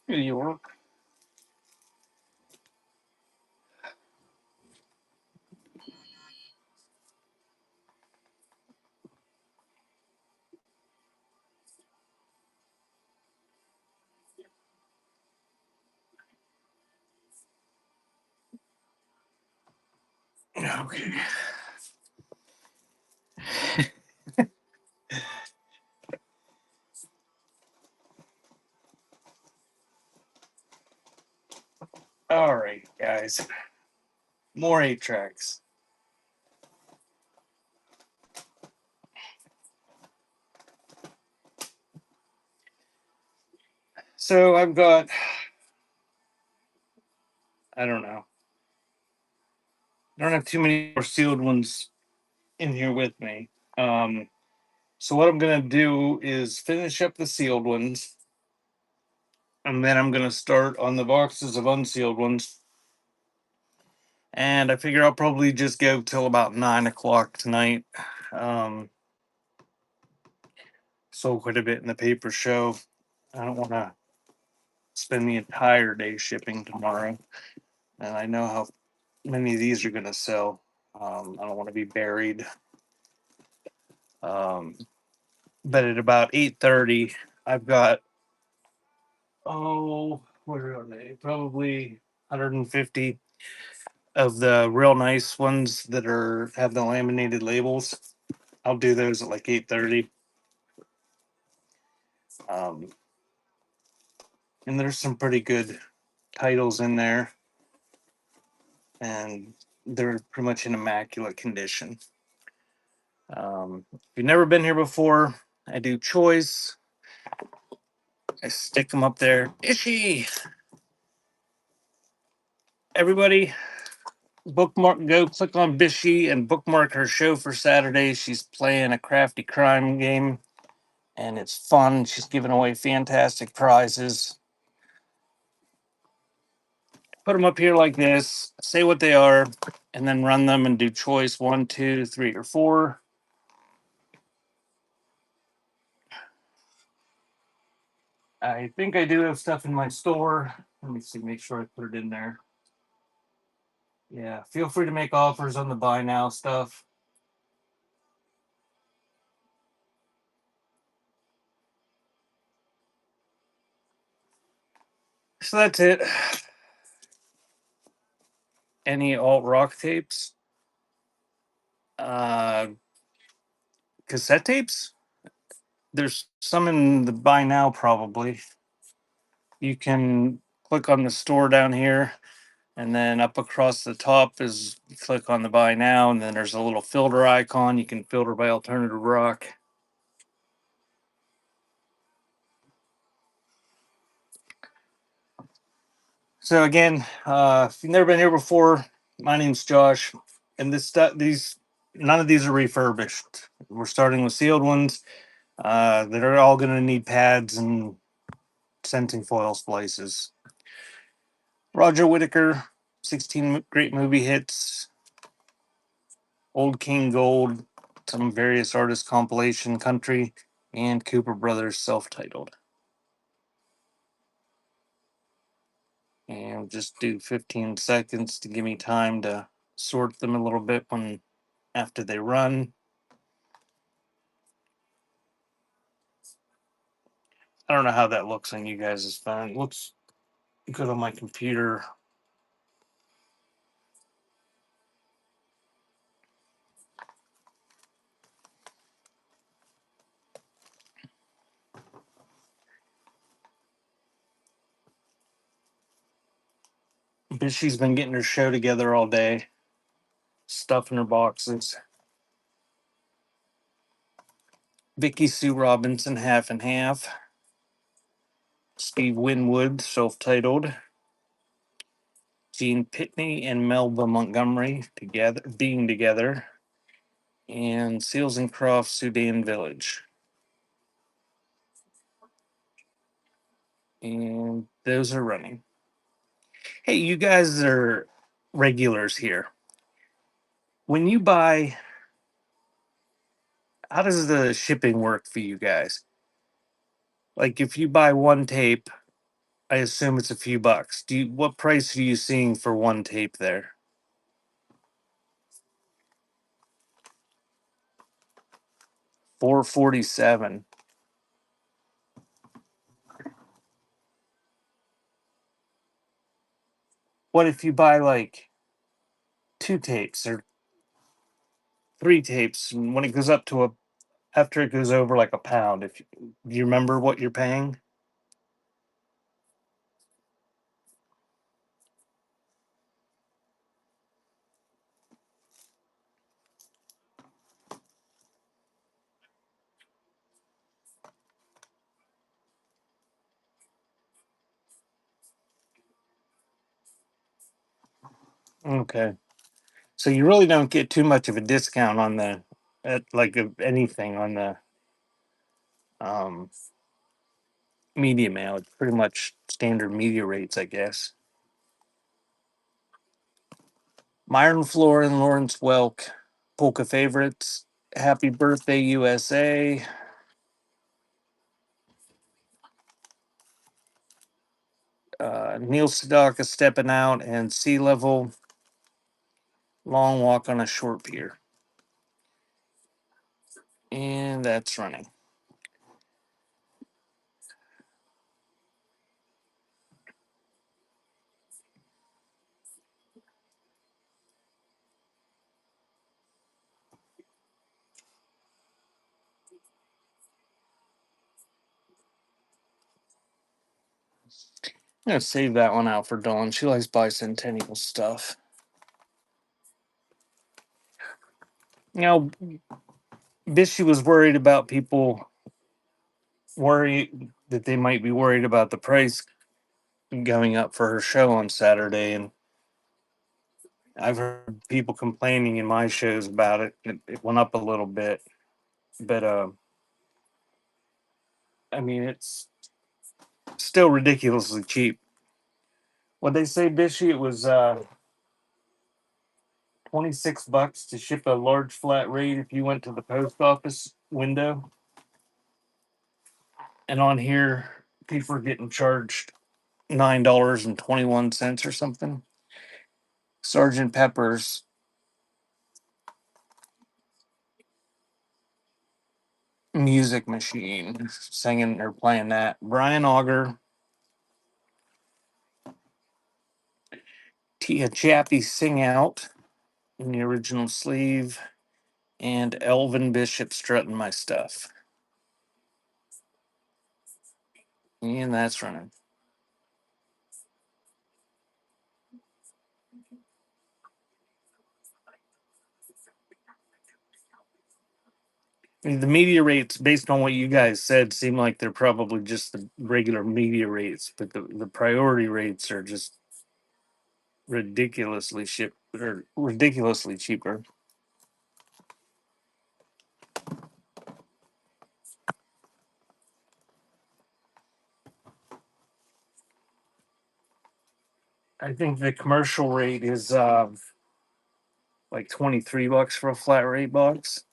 New York. Okay. All right, guys. More 8 tracks. So I've got, I don't know. I don't have too many more sealed ones in here with me. Um, so what I'm gonna do is finish up the sealed ones, and then I'm gonna start on the boxes of unsealed ones. And I figure I'll probably just go till about 9 o'clock tonight. Um, Sold quite a bit in the paper show. I don't want to spend the entire day shipping tomorrow, and I know how many of these are going to sell. I don't want to be buried. Um, but at about 8:30, I've got where are they? Probably 150 of the real nice ones that are have the laminated labels. I'll do those at like 8:30. Um, and there's some pretty good titles in there, and they're pretty much in immaculate condition. If you've never been here before, I do choice. I stick them up there. Ishy, everybody, bookmark. Go click on Bishy and bookmark her show for Saturday. She's playing a crafty crime game, and it's fun. She's giving away fantastic prizes. Put them up here like this. Say what they are, and then run them and do choice 1, 2, 3, or 4. I think I do have stuff in my store. Let me see, make sure I put it in there. Yeah, feel free to make offers on the buy now stuff. So that's it. Any alt rock tapes? Uh, Cassette tapes? There's some in the buy now probably. You can click on the store down here, and then up across the top is you click on the buy now, and then there's a little filter icon. You can filter by alternative rock. So again, if you've never been here before, my name's Josh, and this stuff, these none of these are refurbished. We're starting with sealed ones that are all going to need pads and scenting foil splices. Roger Whittaker, 16 great movie hits, Old King Gold, some various artist compilation country, and Cooper Brothers self-titled. And just do 15 seconds to give me time to sort them a little bit when after they run. I don't know how that looks on you guys' phone. It looks good on my computer. But she's been getting her show together all day, stuffing her boxes. Vicky Sue Robinson, half and half. Steve Winwood, self-titled. Gene Pitney and Melba Montgomery together, being together. And Seals and Croft, Sudan Village. And those are running. Hey, you guys are regulars here. When you buy, how does the shipping work for you guys? Like if you buy one tape, I assume it's a few bucks. What price are you seeing for one tape there? 447. What if you buy like two tapes or three tapes, and when it goes up to a after it goes over like a pound, if do you remember what you're paying? Okay. So you really don't get too much of a discount on the at like of anything on the um media mail. It's pretty much standard media rates, I guess. Myron Floor and Lawrence Welk, Polka Favorites, Happy Birthday USA, Neil Sedaka Stepping Out, and Sea Level, Long Walk on a Short Pier. And that's running. I'm gonna save that one out for Dawn. She likes bicentennial stuff. You know, Bishy was worried about people worry that they might be worried about the price going up for her show on Saturday, and I've heard people complaining in my shows about it. It went up a little bit, but I mean it's still ridiculously cheap. What they say, Bishy, it was $26 to ship a large flat rate if you went to the post office window, and on here people are getting charged $9.21 or something. Sergeant Pepper's Music Machine, singing or playing that. Brian Auger, Tia Chappie Sing Out in the original sleeve, and Elvin Bishop Strutting My Stuff. And that's running. I mean, the media rates, based on what you guys said, seem like they're probably just the regular media rates, but the priority rates are just ridiculously cheaper. I think the commercial rate is like $23 for a flat rate box.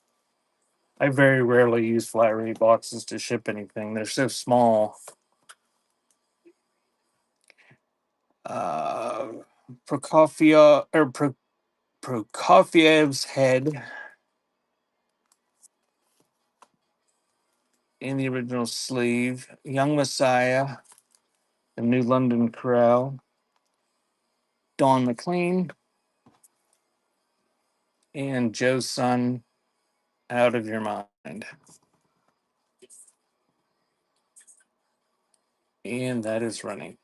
I very rarely use flat rate boxes to ship anything. They're so small. Uh, Prokofiev's Head in the original sleeve. Young Messiah, the New London Corral. Don McLean and Joe's Son, Out of Your Mind. And that is running.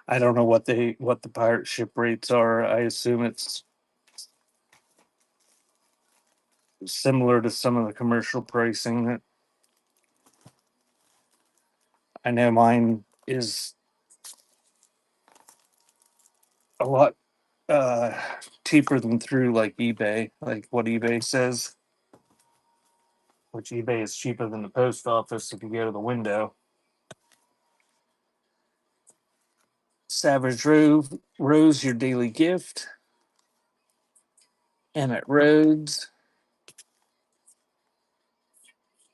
I don't know what the pirate ship rates are. I assume it's similar to some of the commercial pricing. That I know mine is a lot uh cheaper than through like eBay, like what eBay says, which eBay is cheaper than the post office if you go to the window. Rose, Your Daily Gift. Emmett Rhodes.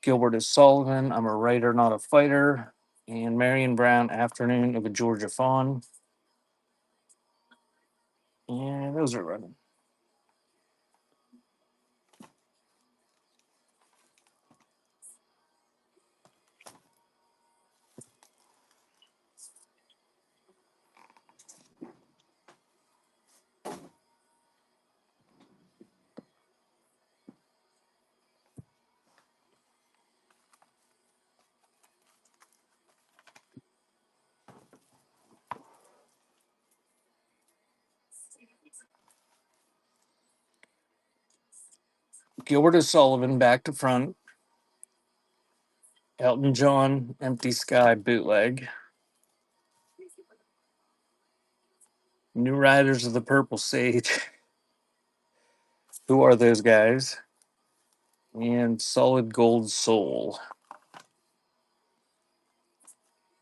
Gilbert is Sullivan, I'm a Writer, Not a Fighter, and Marion Brown, Afternoon of a Georgia Fawn. And those are running. Gilbert is Sullivan, Back to Front, Elton John, Empty Sky bootleg. New Riders of the Purple Sage. Who are those guys? And Solid Gold Soul.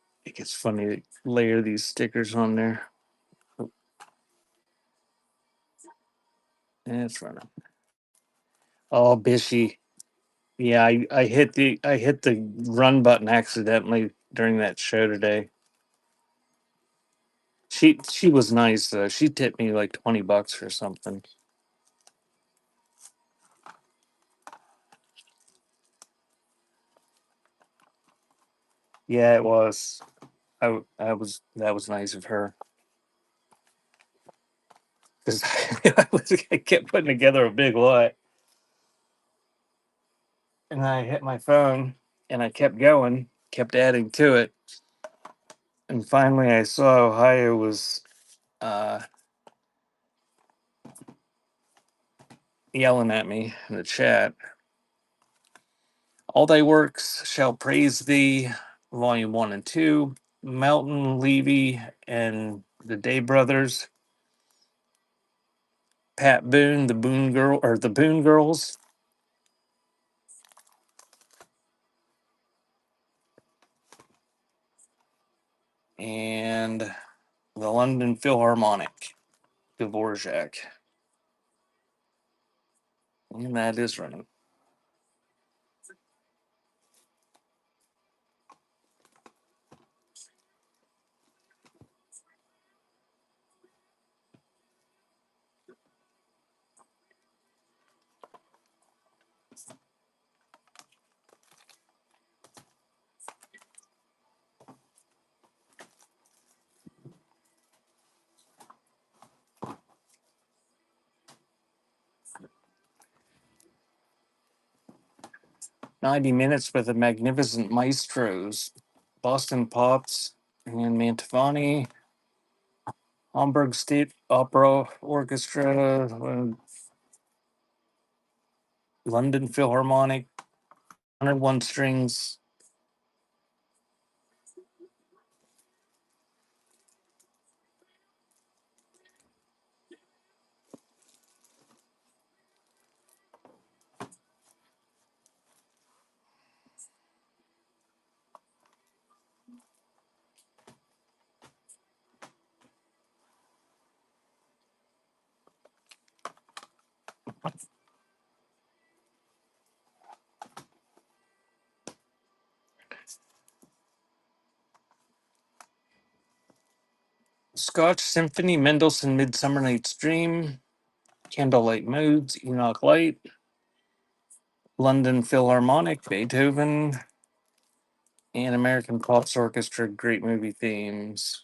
I think it's funny to layer these stickers on there. And it's running. Oh, Bishy. Yeah, I hit the run button accidentally during that show today. She was nice though. She tipped me like $20 or something. Yeah, it was. I was that was nice of her because I kept putting together a big lot, and I hit my phone, and I kept going, kept adding to it, and finally I saw Ohio was uh, yelling at me in the chat. All thy works shall praise thee, volume 1 and 2. Melton, Levy, and the Day Brothers. Pat Boone, the Boone Girl, or the Boone Girls, and the London Philharmonic, Dvorak. And that is running. "90 Minutes with the Magnificent Maestros," Boston Pops, and Mantovani, Hamburg State Opera Orchestra, London Philharmonic, 101 Strings. Scotch Symphony, Mendelssohn Midsummer Night's Dream, Candlelight Moods, Enoch Light, London Philharmonic, Beethoven, and American Pops Orchestra, Great Movie Themes.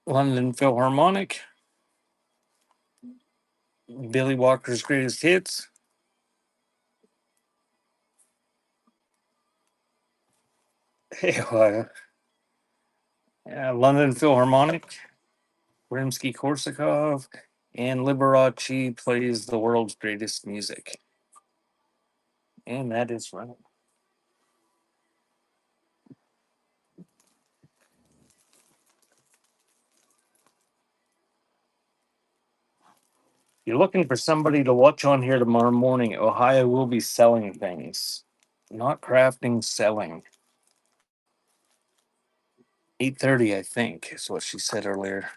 London Philharmonic, Billy Walker's Greatest Hits, London Philharmonic, Rimsky-Korsakov, and Liberace plays the world's greatest music. And that is running. You're looking for somebody to watch on here tomorrow morning. Ohio will be selling things, not crafting, selling. 8:30, I think, is what she said earlier.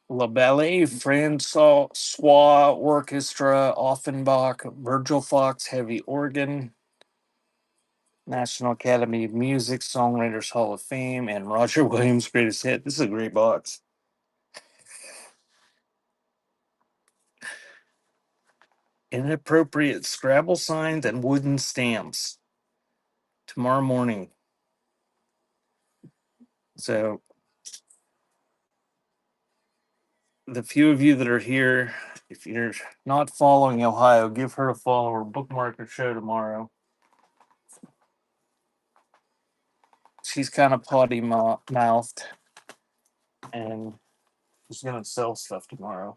La Ballet Francois Orchestra, Offenbach, Virgil Fox, Heavy Organ, National Academy of Music, Songwriters Hall of Fame, and Roger Williams' Greatest Hit. This is a great box. Inappropriate Scrabble signs and wooden stamps. Tomorrow morning. So, the few of you that are here, if you're not following Ohio, give her a follow or bookmark her show tomorrow. She's kind of potty mouthed and she's going to sell stuff tomorrow.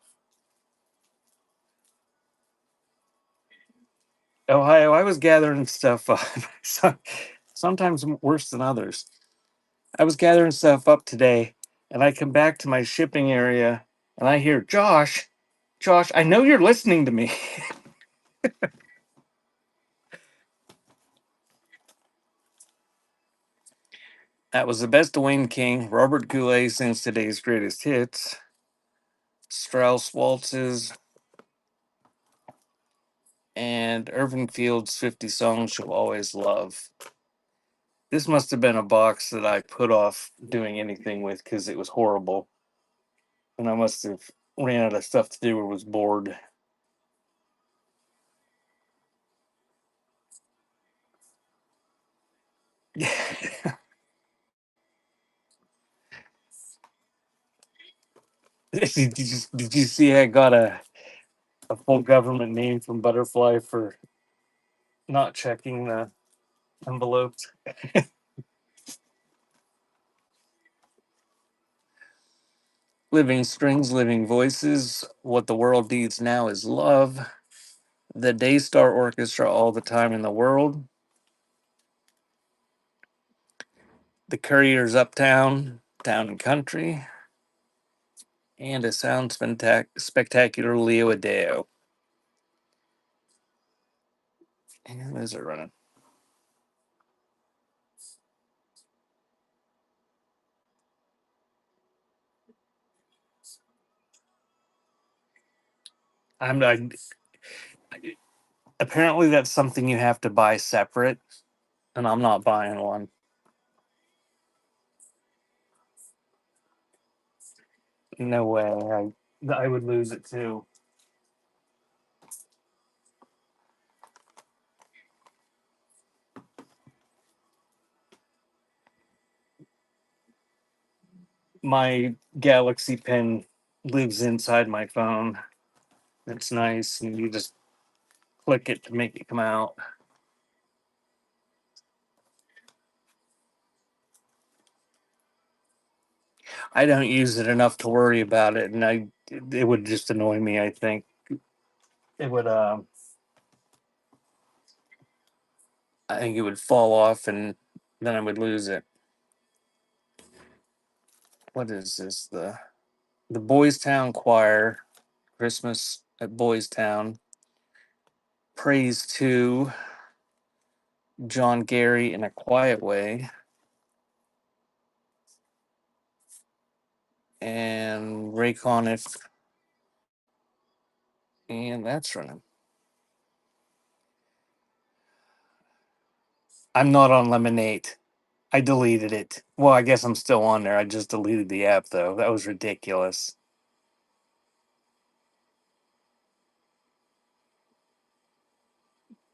Ohio, I was gathering stuff up. Sometimes worse than others. I was gathering stuff up today, and I come back to my shipping area, and I hear Josh, I know you're listening to me. That was the best Dwayne King. Robert Goulet sings today's greatest hits. Strauss waltzes, and Irving Field's 50 songs you'll always love. This must have been a box that I put off doing anything with because it was horrible. And I must have ran out of stuff to do or was bored. Did you see I got a full government name from Butterfly for not checking the envelopes? Living Strings, Living Voices. What the World Needs Now is Love. The Daystar Orchestra, All the Time in the World. The Couriers Uptown, Town and Country. And a sound spectacular Leo Adeo. And those are running. I'm not. Apparently, that's something you have to buy separate, and I'm not buying one. No way. I would lose it too. My Galaxy Pen lives inside my phone. It's nice, and you just click it to make it come out. I don't use it enough to worry about it, and it would just annoy me. I think it would. I think it would fall off, and then I would lose it. What is this? The Boys Town Choir, Christmas at Boys Town, Praise to John Gary in a Quiet Way, and Rake on It, and that's running. I'm not on Lemonade. I deleted it. Well, I guess I'm still on there. I just deleted the app though. That was ridiculous.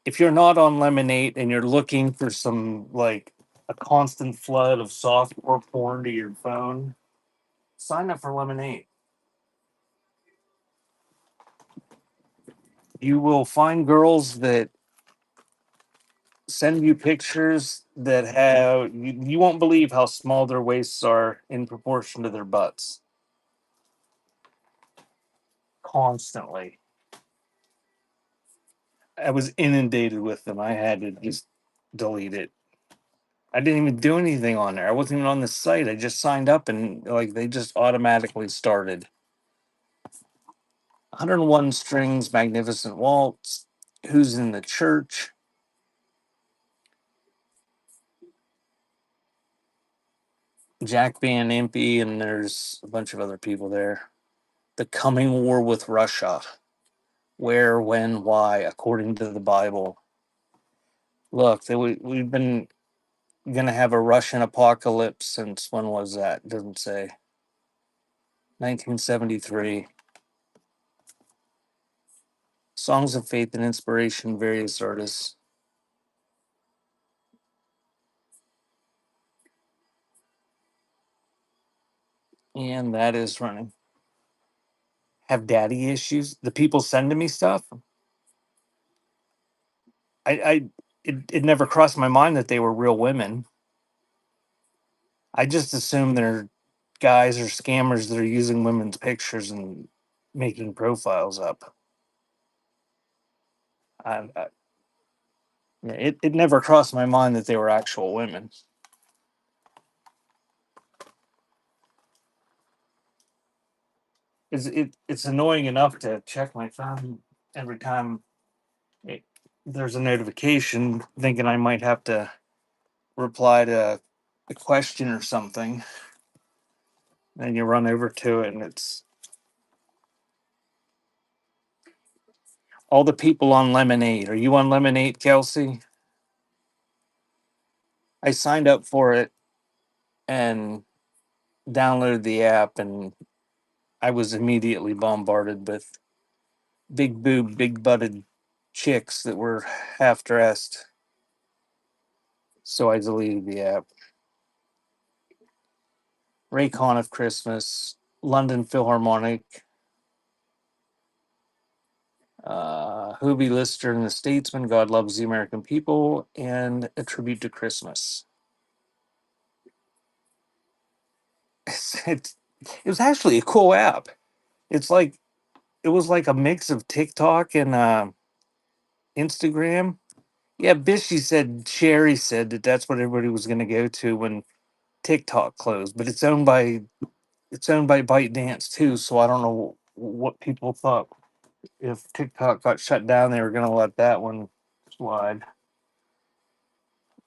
If you're not on Lemonade and you're looking for some like a constant flood of softcore porn to your phone, sign up for Lemonade. You will find girls that send you pictures that have you won't believe how small their waists are in proportion to their butts. Constantly. I was inundated with them. I had to just delete it. I didn't even do anything on there. I wasn't even on the site. I just signed up and like they just automatically started. 101 Strings, Magnificent Waltz, Who's in the Church, Jack Van Impe, and there's a bunch of other people there. The Coming War with Russia. Where, when, why, according to the Bible. Look, we've been going to have a Russian apocalypse since when was that? It doesn't say. 1973. Songs of Faith and Inspiration, various artists. And that is running. Have daddy issues? The people sending me stuff? It never crossed my mind that they were real women. I just assumed they're guys or scammers that are using women's pictures and making profiles up. I Yeah, it never crossed my mind that they were actual women. It's annoying enough to check my phone every time it, there's a notification, thinking I might have to reply to a question or something. Then you run over to it, and it's all the people on Lemonade. Are you on Lemonade, Kelsey? I signed up for it and downloaded the app, and I was immediately bombarded with big boob, big butted chicks that were half dressed. So I deleted the app. Raycon of Christmas, London Philharmonic, Hoobie Lister and the Statesman, God Loves the American People, and A Tribute to Christmas. It, it was actually a cool app. It's like it was like a mix of TikTok and Instagram. Yeah, Bishy said Sherry said that that's what everybody was going to go to when TikTok closed, but it's owned by ByteDance too. So I don't know what people thought if TikTok got shut down, they were going to let that one slide.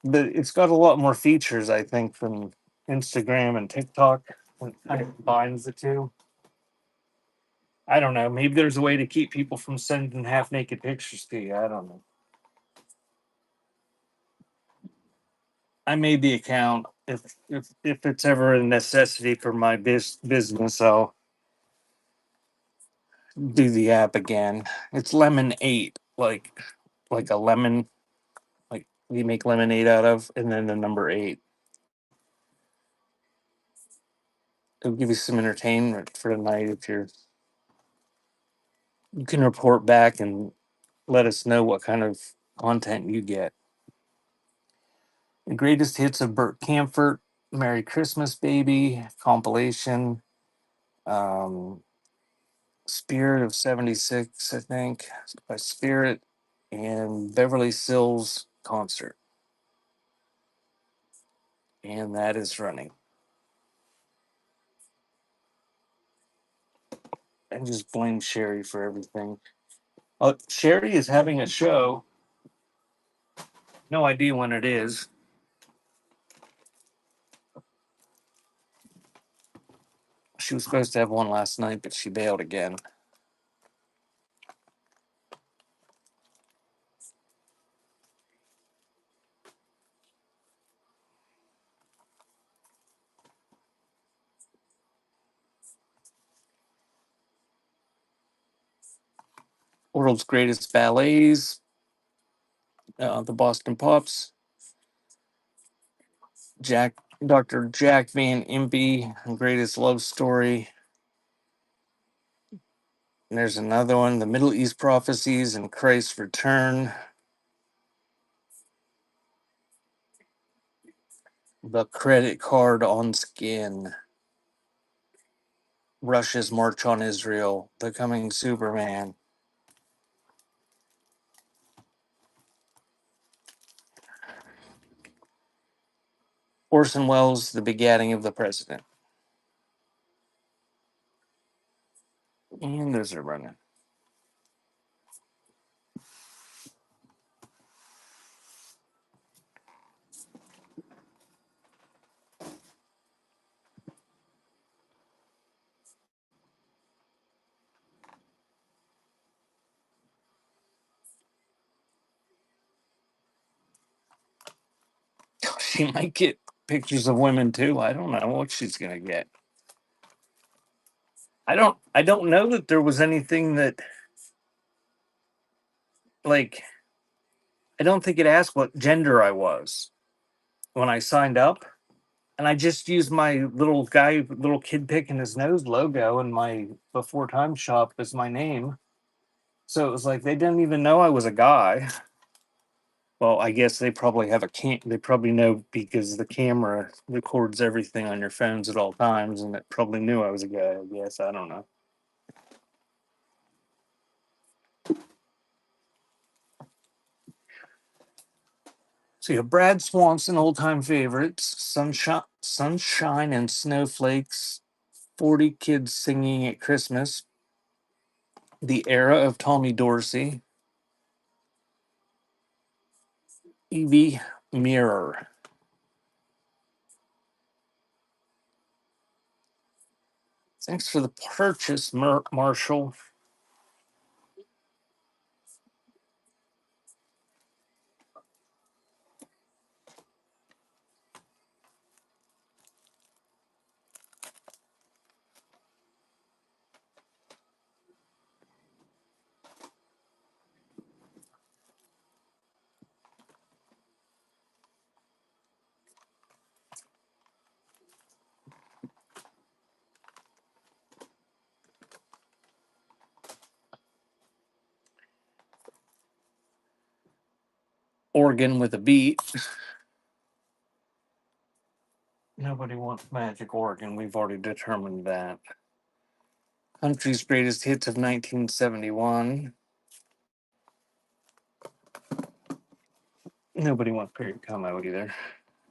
But it's got a lot more features, I think, than Instagram and TikTok. When it kind of combines the two. I don't know. Maybe there's a way to keep people from sending half naked pictures to you. I don't know. I made the account. If it's ever a necessity for my business, I'll do the app again. It's Lemon 8, like a lemon, like you make lemonade out of, and then the number 8. It'll give you some entertainment for the night if you can report back and let us know what kind of content you get. The greatest hits of Burt Camford, Merry Christmas Baby compilation, um, Spirit of '76, I think, by Spirit, and Beverly Sills concert. And that is running. And just blame Sherry for everything. Sherry is having a show. No idea when it is. She was supposed to have one last night, but she bailed again. World's Greatest Ballets, the Boston Pops, Jack, Dr. Jack Van Impe, Greatest Love Story, And there's another one, The Middle East Prophecies and Christ's Return. The Credit Card on Skin. Russia's March on Israel. Becoming Superman. Orson Welles, The Begatting of the President. And those are running. She might get pictures of women too. I don't know what she's gonna get. I don't know that there was anything that, like, I don't think it asked what gender I was when I signed up. And I just used my little kid picking his nose logo and my Before Time shop as my name. So it was like they didn't even know I was a guy. Well, I guess they probably have they probably know because the camera records everything on your phones at all times, and it probably knew I was a guy, I guess. I don't know. So you have Brad Swanson, old time favorites, Sunshine and Snowflakes, 40 Kids Singing at Christmas, The Era of Tommy Dorsey, Evie Mirror. Thanks for the purchase, Marshall. Organ with a beat. Nobody wants Magic Organ. We've already determined that. Country's Greatest Hits of 1971. Nobody wants Period Como either.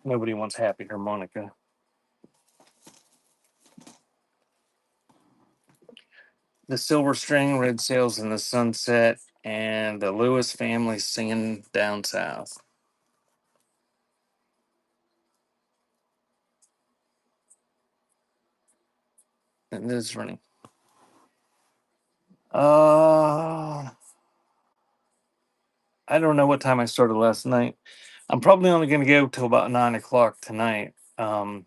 Nobody wants Happy Harmonica. The Silver String, Red Sails in the Sunset, and the Lewis Family Singing Down South. And this is running. I don't know what time I started last night. I'm probably only going to go till about 9 o'clock tonight. And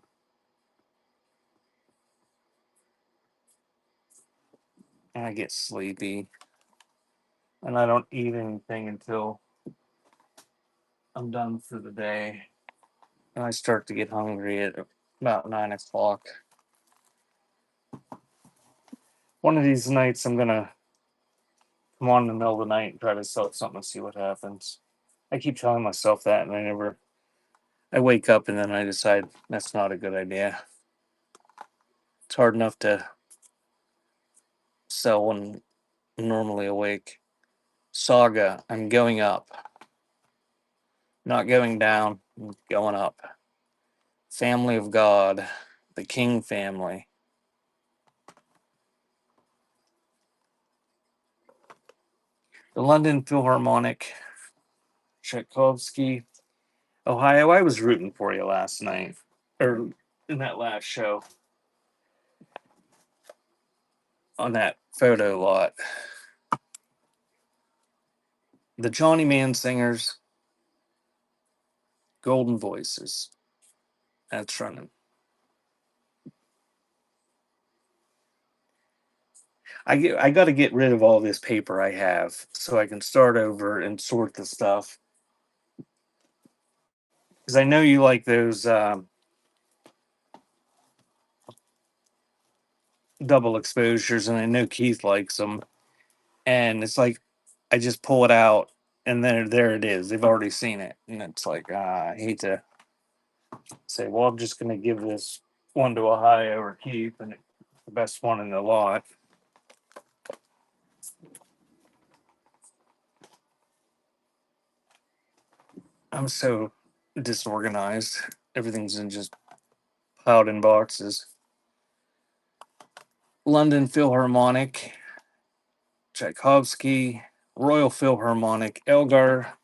I get sleepy, and I don't eat anything until I'm done for the day. And I start to get hungry at about 9 o'clock. One of these nights, I'm gonna come on in the middle of the night and try to sell something and see what happens. I keep telling myself that, and I never. I wake up and then I decide that's not a good idea. It's hard enough to sell when I'm normally awake. Saga, I'm going up. Not going down, I'm going up. Family of God, the King family. The London Philharmonic, Tchaikovsky, Ohio. I was rooting for you last night, or in that last show on that photo lot. The Johnny Man Singers, Golden Voices. That's running. I got to get rid of all this paper I have so I can start over and sort the stuff. Because I know you like those double exposures, and I know Keith likes them. and it's like I just pull it out, and then there it is. They've already seen it, and it's like I hate to say, well, I'm just going to give this one to a high over keep, and it's the best one in the lot. I'm so disorganized. Everything's in just piled in boxes. London Philharmonic, Tchaikovsky, Royal Philharmonic, Elgar,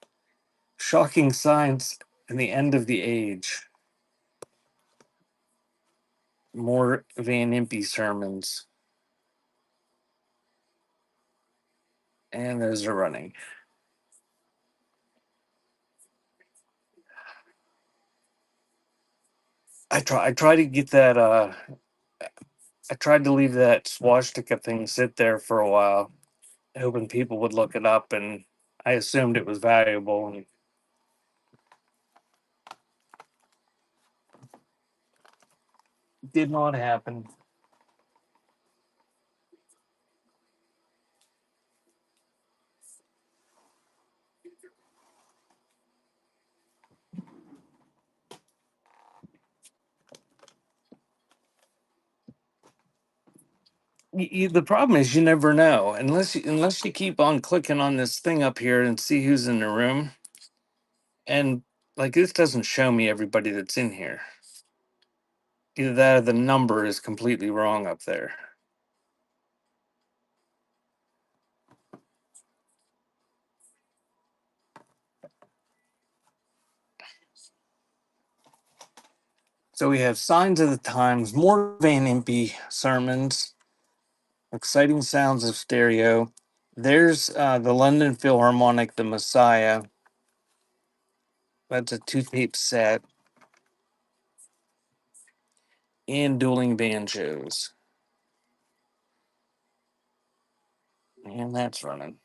Shocking Science, and the End of the Age. More Van Impe sermons. And those are running. I try to get that I tried to leave that swastika thing sit there for a while, hoping people would look it up, and I assumed it was valuable, and it did not happen. The problem is you never know unless you keep on clicking on this thing up here and see who's in the room, and like this doesn't show me everybody that's in here. Either that or the number is completely wrong up there. So we have Signs of the Times, more Van Impe sermons, Exciting Sounds of Stereo. There's the London Philharmonic, The Messiah. That's a two-tape set. And Dueling Banjos. And that's running.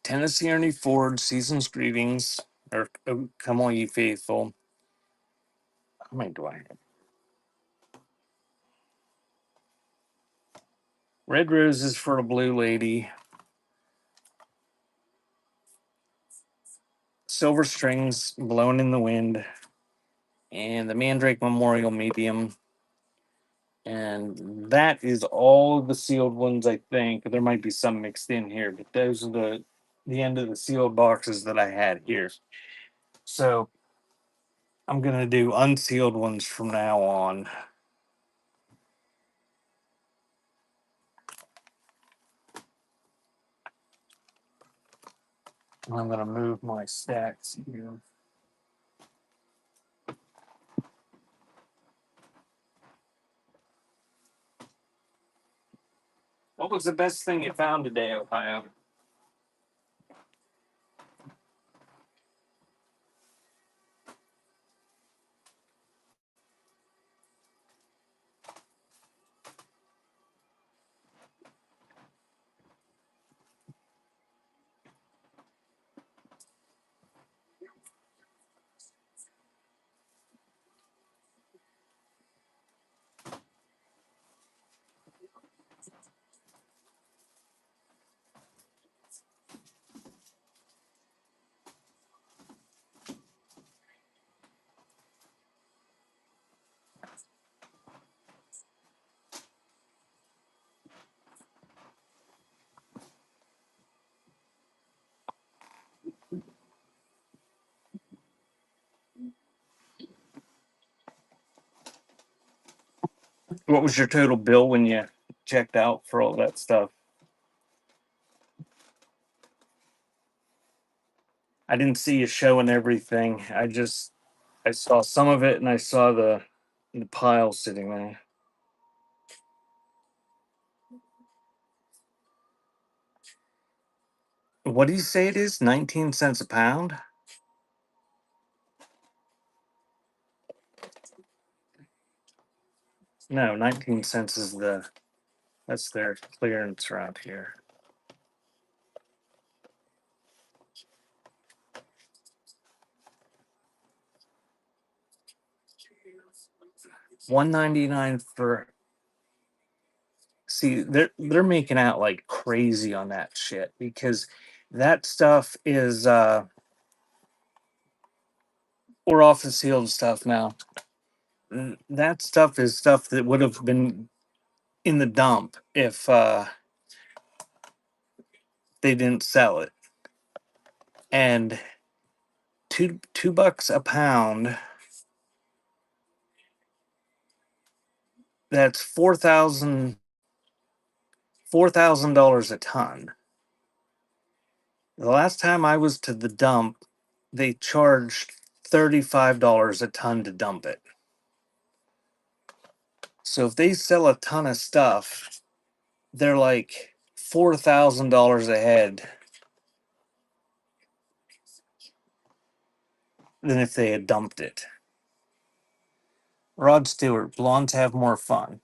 Tennessee Ernie Ford, Season's Greetings, or Come All Ye Faithful. How many do I have? Red Roses for a Blue Lady, Silver Strings Blown in the Wind, and the Mandrake Memorial Medium. And that is all of the sealed ones, I think. There might be some mixed in here, but those are the end of the sealed boxes that I had here. So I'm gonna do unsealed ones from now on. I'm gonna move my stacks here. What was the best thing you found today, Ohio? What was your total bill when you checked out for all that stuff? I didn't see you showing everything. I just I saw some of it, and I saw the pile sitting there. What do you say it is? 19 cents a pound? No, 19 cents is that's their clearance around here. $1.99 for. See, they're making out like crazy on that shit because that stuff is we're off the sealed stuff now. That stuff is stuff that would have been in the dump if they didn't sell it. And two bucks a pound, that's $4,000 a ton. The last time I was to the dump, they charged $35 a ton to dump it. So if they sell a ton of stuff, they're like $4,000 a head than if they had dumped it. Rod Stewart, blondes have more fun.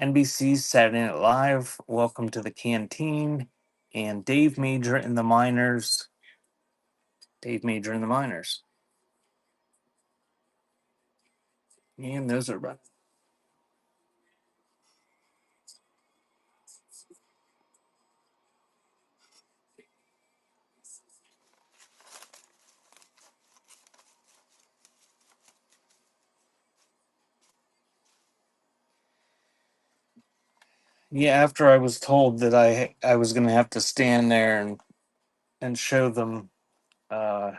NBC's Saturday Night Live, Welcome to the Canteen, and Dave Major and the Miners. Dave Major and the Miners. And those are running. Yeah, after I was told that I was gonna have to stand there and show them uh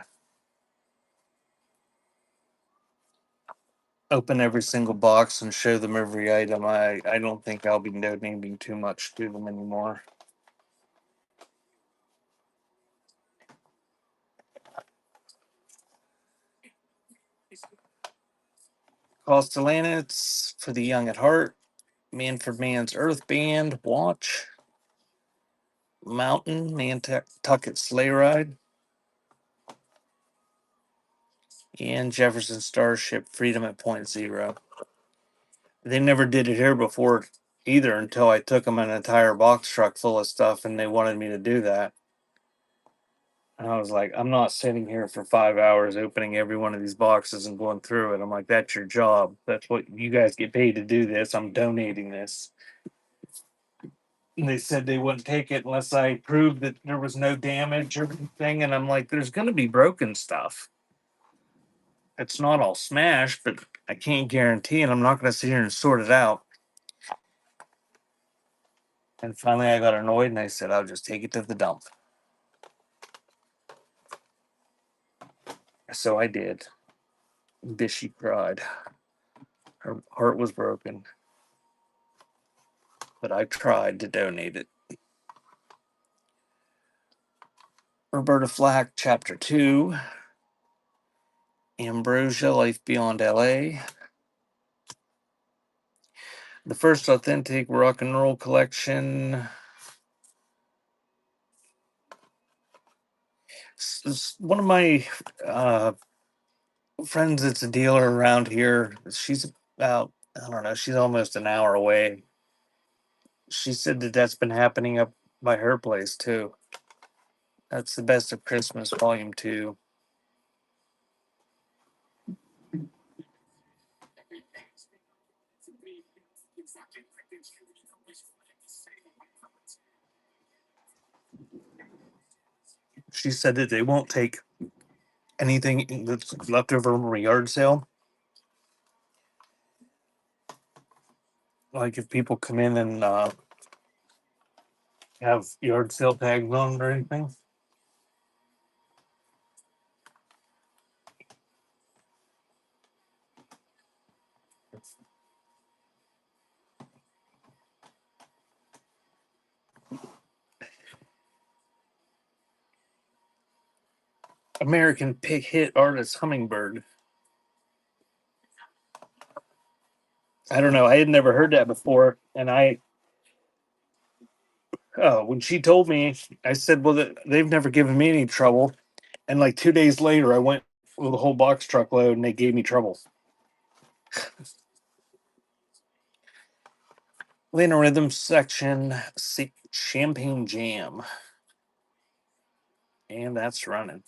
open every single box and show them every item, I don't think I'll be donating too much to them anymore. Castellanets for the young at heart, Manford Man's Earth Band, Watch, Mountain, Nantucket Sleigh Ride, and Jefferson Starship Freedom at Point Zero. They never did it here before either until I took them an entire box truck full of stuff and they wanted me to do that. And I was like, I'm not sitting here for 5 hours opening every one of these boxes and going through it. I'm like, that's your job. That's what you guys get paid to do this. I'm donating this. And they said they wouldn't take it unless I proved that there was no damage or anything. And I'm like, there's going to be broken stuff. It's not all smashed, but I can't guarantee, and I'm not going to sit here and sort it out. And finally, I got annoyed and I said, I'll just take it to the dump. So I did. Bishy cried. Her heart was broken, but I tried to donate it. Roberta Flack, Chapter 2. Ambrosia, Life Beyond LA. The first authentic rock and roll collection. One of my friends that's a dealer around here, she's about, I don't know, she's almost an hour away. She said that that's been happening up by her place too. That's the Best of Christmas, Volume 2. She said that they won't take anything that's left over from a yard sale. Like if people come in and have yard sale tags on or anything. American Pig hit artist Hummingbird. I don't know. I had never heard that before, and when she told me, I said, "Well, they've never given me any trouble." And like 2 days later, I went with a whole box truckload, and they gave me trouble. Lena Rhythm section, Champagne Jam, and that's running.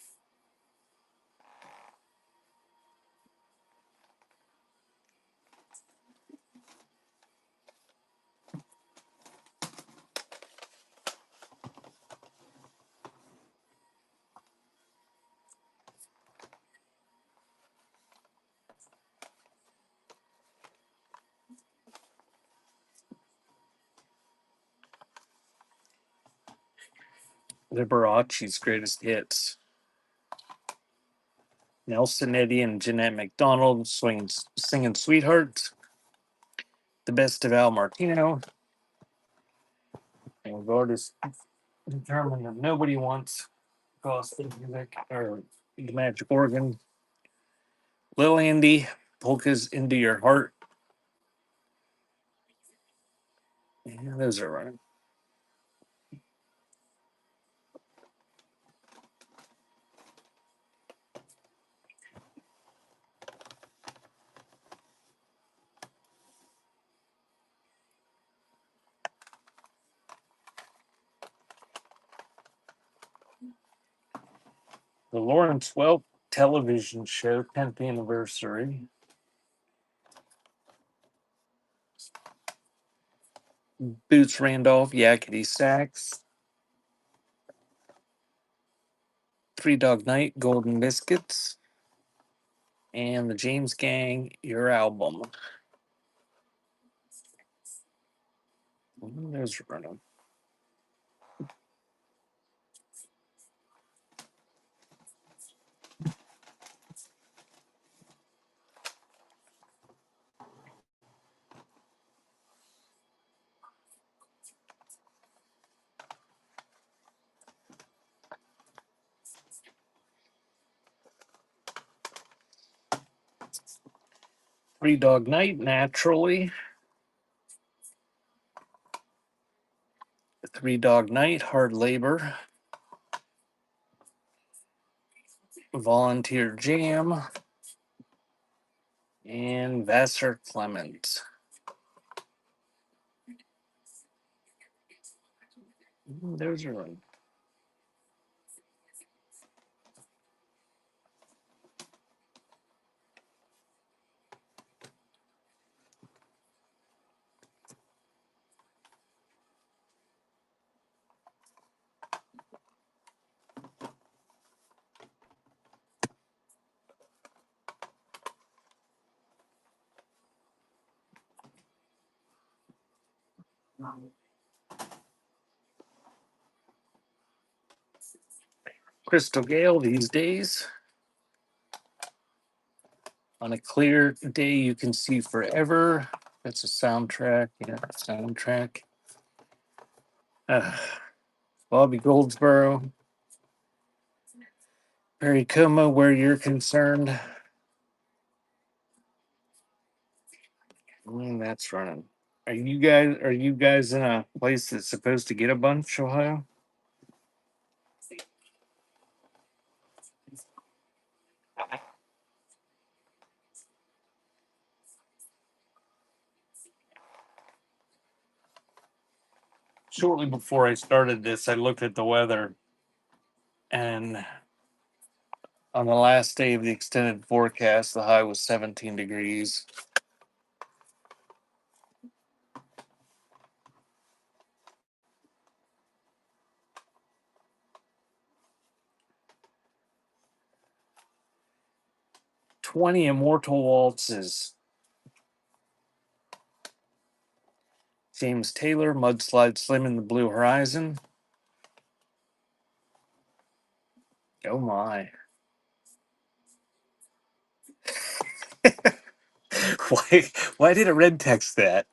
Liberace's greatest hits. Nelson Eddy and Jeanette McDonald singing Sweetheart. The best of Al Martino. And God is determined that nobody wants gospel music or the magic organ. Lil Andy, Polkas into Your Heart. Yeah, those are running. The Lawrence Welk television show, 10th anniversary. Boots Randolph, Yakety Sax. Three Dog Night, Golden Biscuits. And the James Gang, Your Album. There's running. Three Dog Night, Naturally. Three Dog Night, Hard Labor. Volunteer Jam. And Vassar Clement. There's a run. Crystal Gale these days. On a clear day, you can see forever. That's a soundtrack. Yeah, soundtrack. Uh, Bobby Goldsboro. Perry Como, Where You're Concerned. That's running. Are you guys in a place that's supposed to get a bunch, Ohio? Shortly before I started this, I looked at the weather, and on the last day of the extended forecast, the high was 17 degrees. 20 Immortal Waltzes. James Taylor, Mudslide Slim in the Blue Horizon. Oh my. Why did it red text that?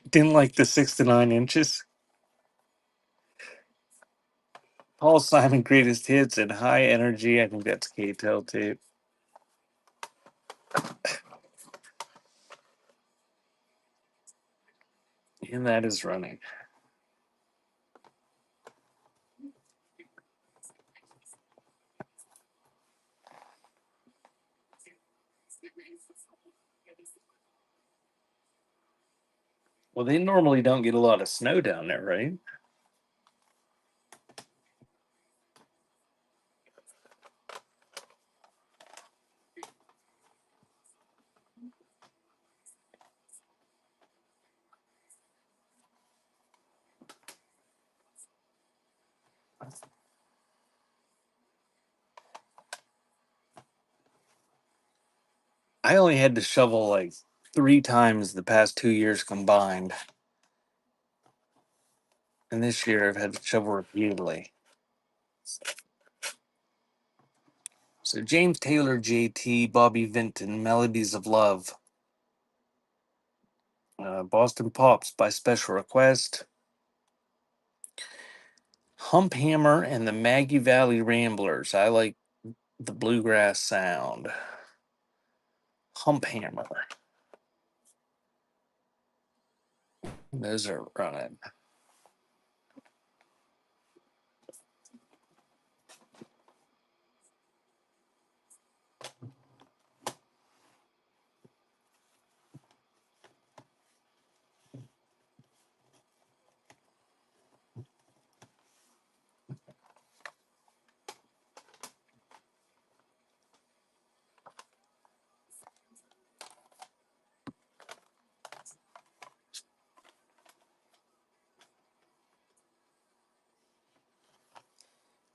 Didn't like the 6 to 9 inches. All Simon greatest hits and high energy. I think that's K-Tel tape. And that is running. Well, they normally don't get a lot of snow down there, right? I only had to shovel like 3 times the past 2 years combined. And this year I've had to shovel repeatedly. So James Taylor, JT, Bobby Vinton, Melodies of Love, Boston Pops by special request, Hump Hammer and the Maggie Valley Ramblers. I like the bluegrass sound. Hump Hammer. Those are running.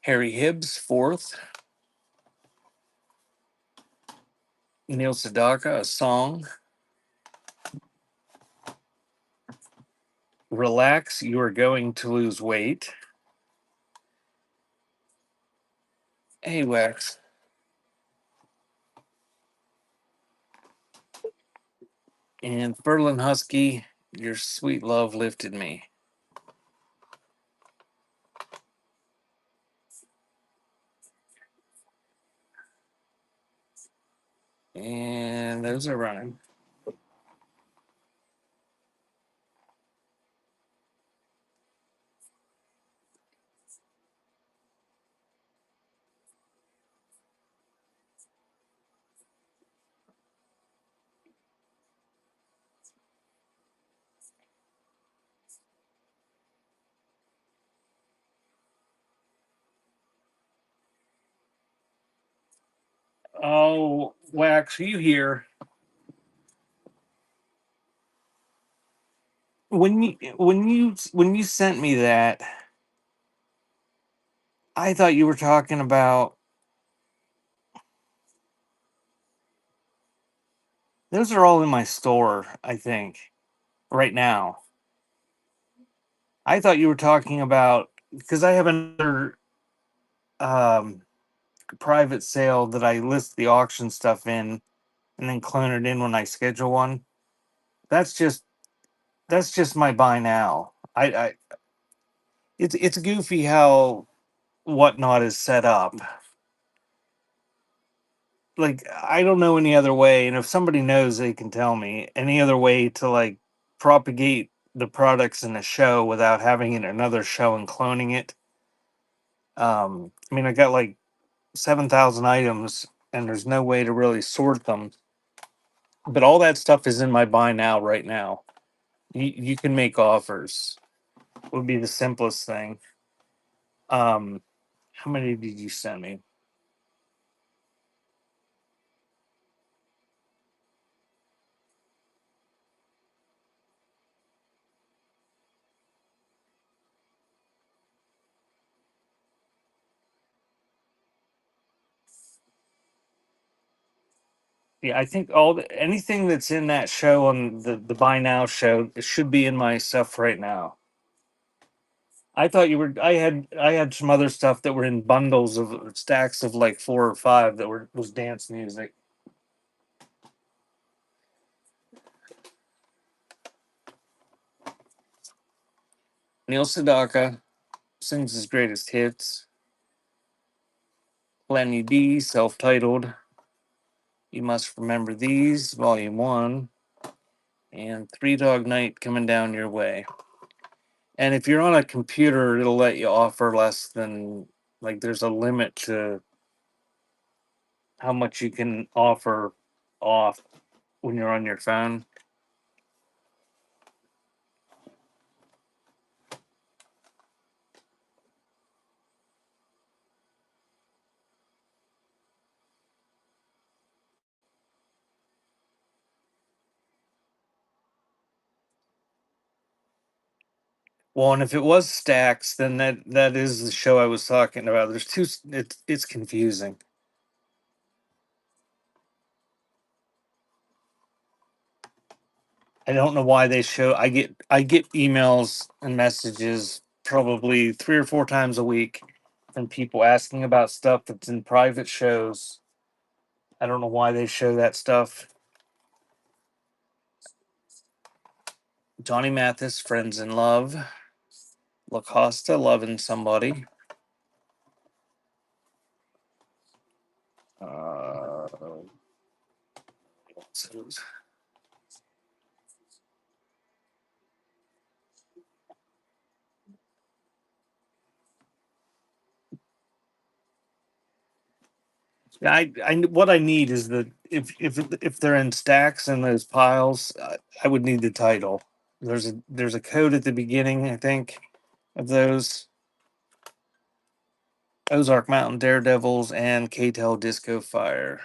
Harry Hibbs, fourth. Neil Sedaka, A Song. Relax, You Are Going to Lose Weight. Hey, Wax. And Ferlin Husky, Your Sweet Love Lifted Me. And those are running. Oh, Wax, you here? When you sent me that, I thought you were talking about those are all in my store, I think, right now. I thought you were talking about because I have another um private sale that I list the auction stuff in and then clone it in when I schedule one. That's just that's just my buy now. I it's goofy how whatnot is set up. Like I don't know any other way, and if somebody knows, they can tell me any other way to like propagate the products in a show without having it in another show and cloning it. I mean, I got like 7,000 items, and there's no way to really sort them. But all that stuff is in my buy now right now. You can make offers. Would be the simplest thing. Um, how many did you send me? Yeah, I think anything that's in that show on the buy now show it should be in my stuff right now. I thought you were. I had some other stuff that were in bundles of stacks of like 4 or 5 that was dance music. Neil Sedaka sings his greatest hits. Lenny D, self-titled. You Must Remember These, Volume 1, and Three Dog Night coming down your way. And if you're on a computer, it'll let you offer less than, like, there's a limit to how much you can offer off when you're on your phone. Well, and if it was Stacks, then that is the show I was talking about. There's two. It's confusing. I don't know why they show. I get emails and messages probably 3 or 4 times a week from people asking about stuff that's in private shows. I don't know why they show that stuff. Johnny Mathis, Friends in Love. La Costa, Loving Somebody. Uh, what's those? Yeah, what I need is the if they're in stacks in those piles, I would need the title. There's a code at the beginning, I think, of those Ozark Mountain Daredevils and K-Tel Disco Fire.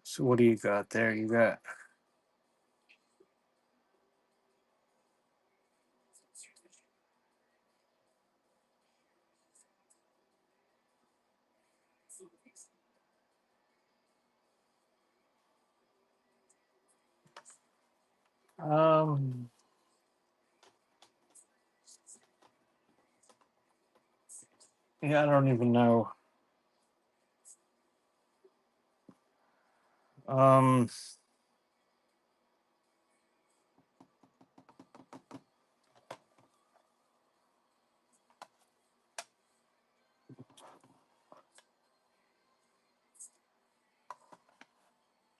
So what do you got there? You got um yeah, I don't even know. Um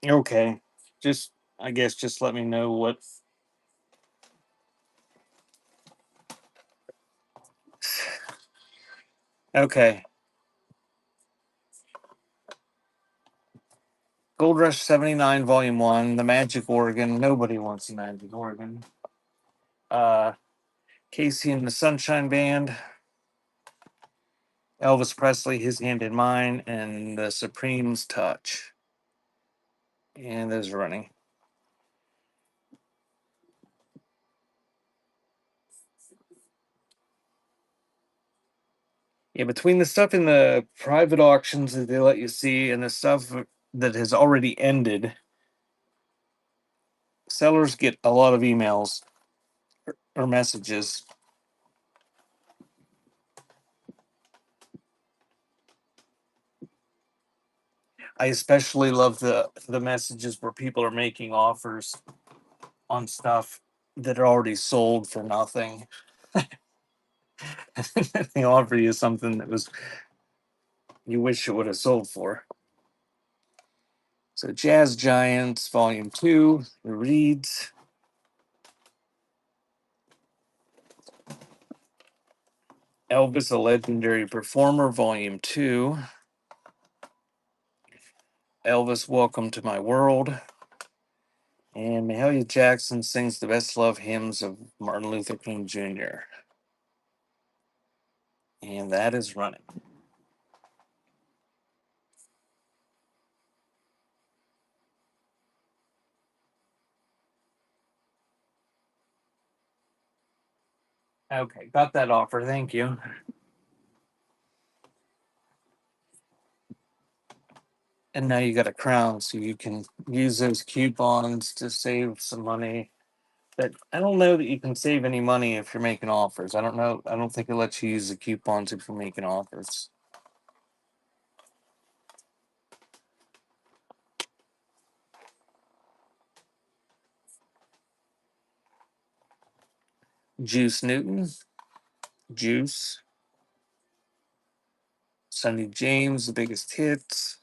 okay. Just I guess just let me know what. Okay. Gold Rush 79, Volume 1, The Magic Organ. Nobody wants the Magic Organ. Uh, Casey and the Sunshine Band. Elvis Presley, His Hand in Mine, and The Supremes Touch. And those are running. Yeah, between the stuff in the private auctions that they let you see and the stuff that has already ended, sellers get a lot of emails or messages. I especially love the messages where people are making offers on stuff that are already sold for nothing. They offer you something that was you wish it would have sold for. So Jazz Giants Volume 2, The Reeds. Elvis, a Legendary Performer, Volume 2. Elvis, Welcome to My World. And Mahalia Jackson sings the best love hymns of Martin Luther King Jr. And that is running. Okay, got that offer. Thank you. And now you got a crown, so you can use those coupons to save some money. But I don't know that you can save any money if you're making offers. I don't know. I don't think it lets you use the coupons if you're making offers. Juice Newton, Juice, Sonny James, The Biggest Hits,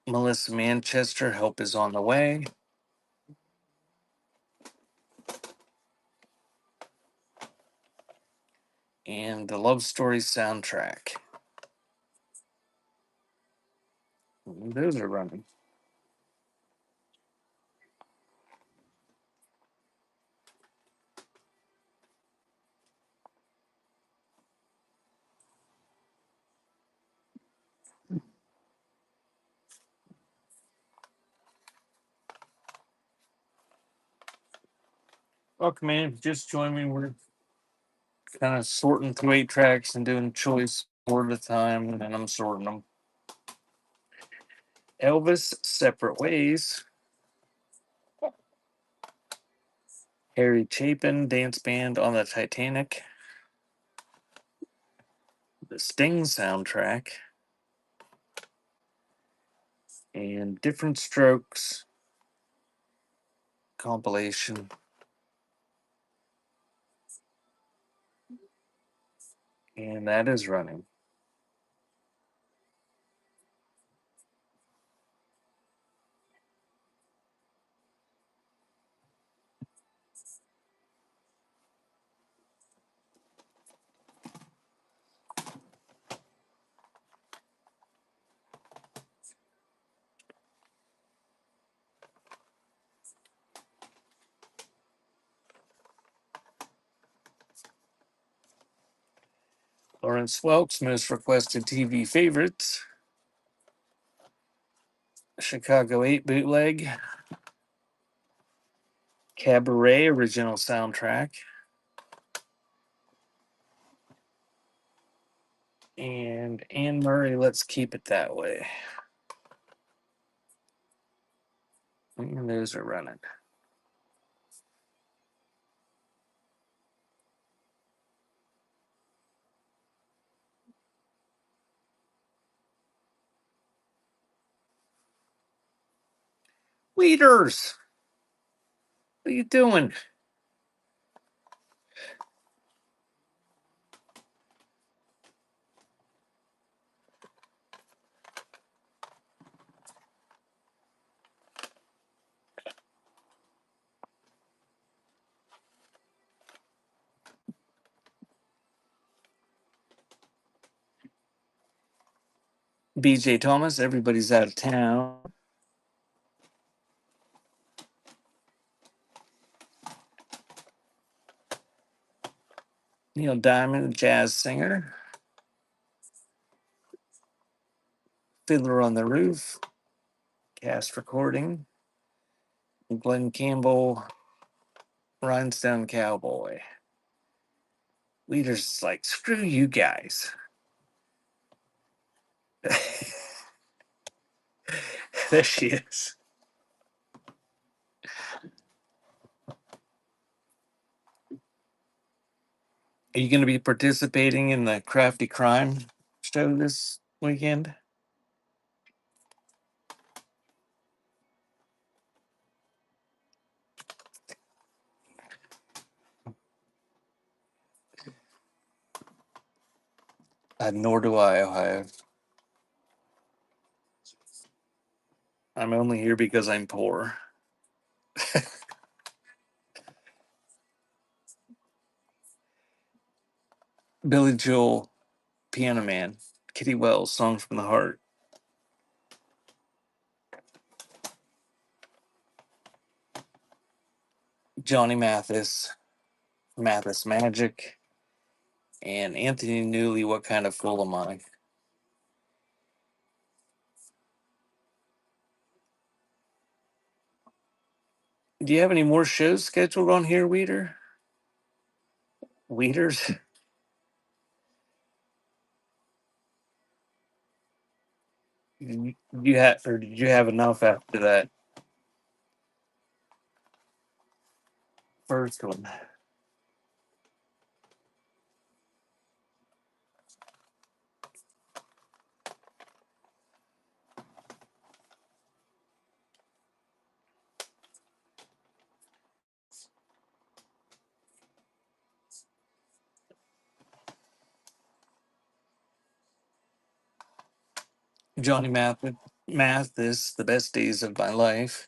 Melissa Manchester, Help Is on the Way, and the Love Story soundtrack. Those are running. Welcome in. Just join me. We're kind of sorting through 8 tracks and doing choice one at a time, and then I'm sorting them. Elvis, Separate Ways. Harry Chapin, Dance Band on the Titanic. The Sting soundtrack. And Different Strokes compilation. And that is running. Lawrence Welk's Most Requested TV Favorites. Chicago 8 bootleg. Cabaret original soundtrack. And Anne Murray, Let's Keep It That Way. And those are running. Leaders, what are you doing? BJ Thomas, Everybody's Out of Town. Neil Diamond, jazz singer. Fiddler on the Roof, cast recording. Glenn Campbell, Rhinestone Cowboy. Leaders is like, screw you guys. There she is. Are you going to be participating in the Crafty Crime show this weekend? Nor do I, Ohio. I'm only here because I'm poor. Billy Joel, Piano Man, Kitty Wells, Songs from the Heart, Johnny Mathis, Mathis Magic, and Anthony Newley, What Kind of Fool Am I? Do you have any more shows scheduled on here, Weeders? You had, or did you have enough after that first one? Johnny Mathis, The Best Days of My Life,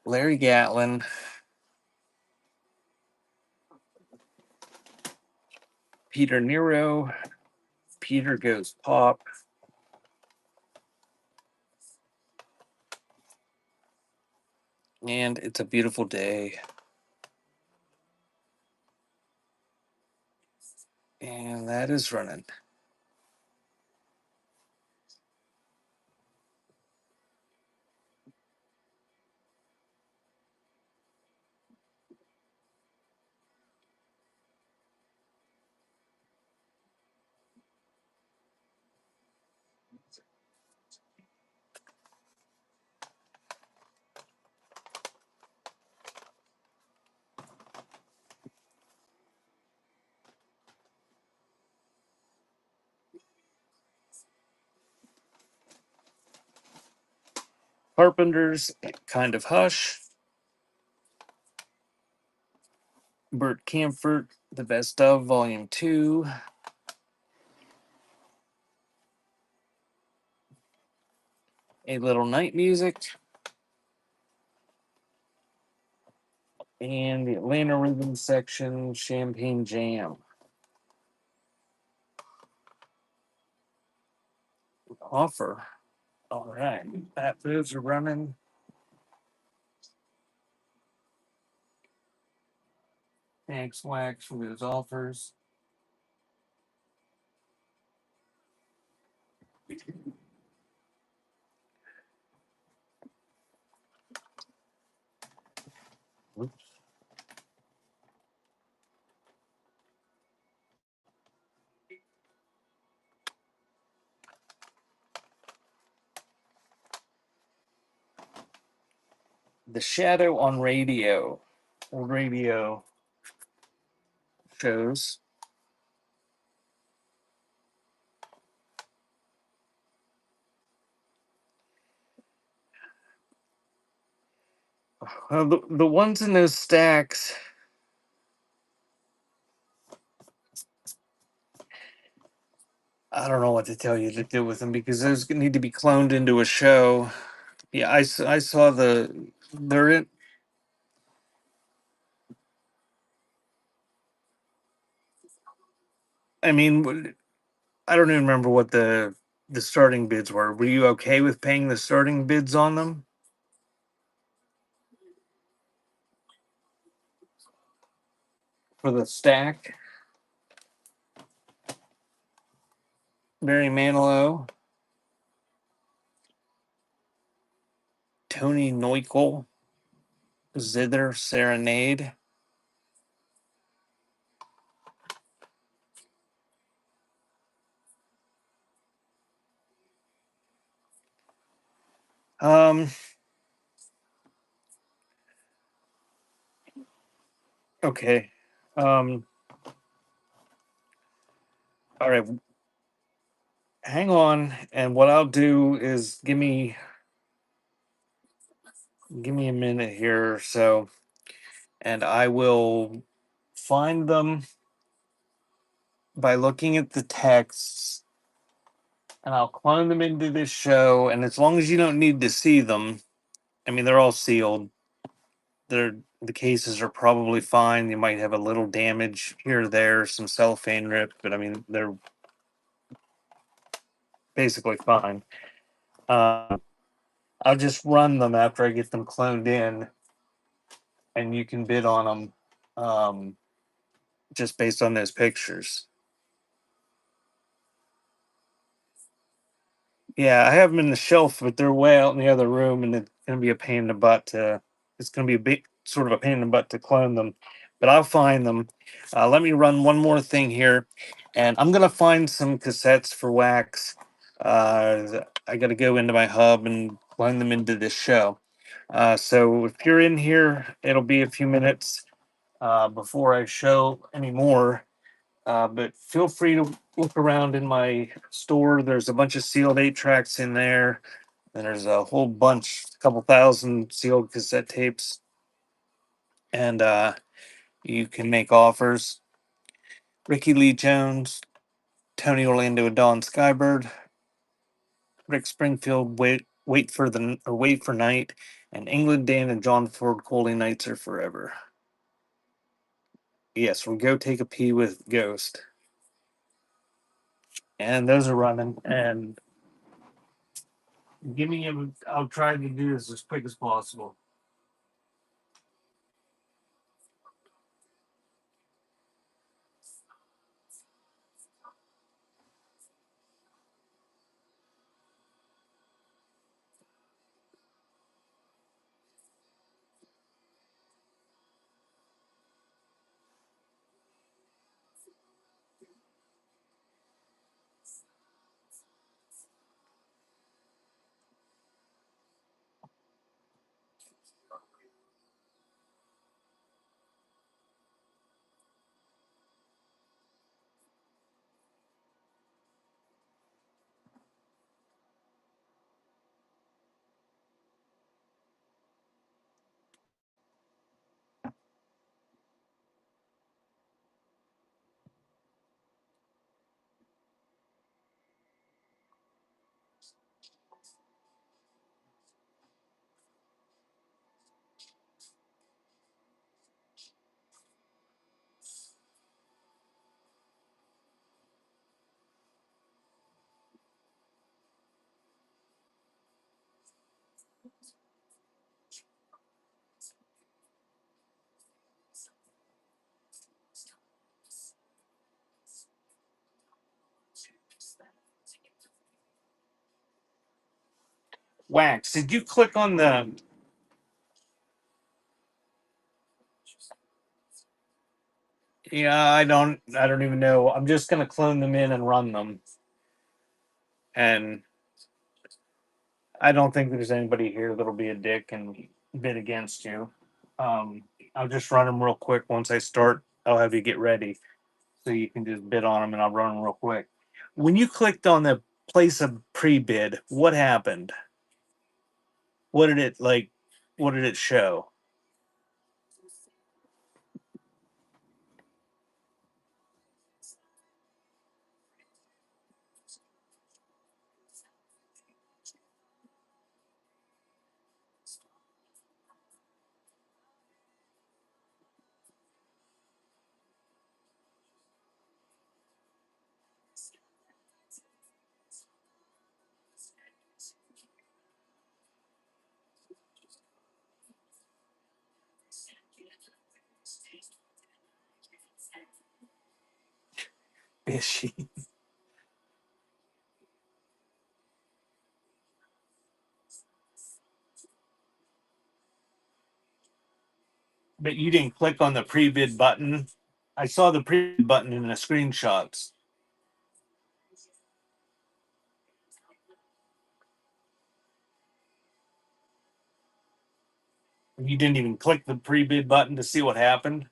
Larry Gatlin, Peter Nero, Peter Goes Pop, and It's a Beautiful Day. And that is running. Carpenters, Kind of Hush, Bert Camford, The Best of, Volume 2, A Little Night Music, and the Atlanta Rhythm section, Champagne Jam. Offer. All right. Those are running. Thanks, Wax, for those offers. The Shadow on Radio. Radio shows. The ones in those stacks, I don't know what to tell you to do with them because those need to be cloned into a show. Yeah, I saw they're in. I mean, I don't even remember what the starting bids were. Were you okay with paying the starting bids on them for the stack? Barry Manilow, Tony Neukel, Zither Serenade. Um. Okay. Um. All right. Hang on, and what I'll do is give me a minute here or so, and I will find them by looking at the texts, and I'll clone them into this show. And as long as you don't need to see them, I mean, they're all sealed. the cases are probably fine. You might have a little damage here or there, some cellophane rip, but I mean they're basically fine. Um, I'll just run them after I get them cloned in, and you can bid on them just based on those pictures. Yeah, I have them in the shelf, but they're way out in the other room, and it's gonna be a pain in the butt to. It's gonna be a big sort of a pain in the butt to clone them, but I'll find them. Let me run one more thing here, and I'm gonna find some cassettes for wax. I got to go into my hub and clone them into this show. So if you're in here, it'll be a few minutes before I show any more. But feel free to look around in my store. There's a bunch of sealed 8 tracks in there. And there's a whole bunch, a couple thousand sealed cassette tapes. And you can make offers. Ricky Lee Jones, Tony Orlando and Don Skybird, Rick Springfield, Wait for Night, and England Dan and John Ford Coley Nights Are Forever. Yes, we'll go take a pee with Ghost. And those are running. And give me a. I'll try to do this as quick as possible. Wax. Did you click on the? Yeah, I don't. I don't even know. I'm just gonna clone them in and run them. And I don't think there's anybody here that'll be a dick and bid against you. Um, I'll just run them real quick. Once I start, I'll have you get ready so you can just bid on them, and I'll run them real quick. When you clicked on the place a pre-bid, what happened? What did it like? What did it show? Fishy. But you didn't click on the pre-bid button. I saw the pre-bid button in the screenshots. You didn't even click the pre-bid button to see what happened.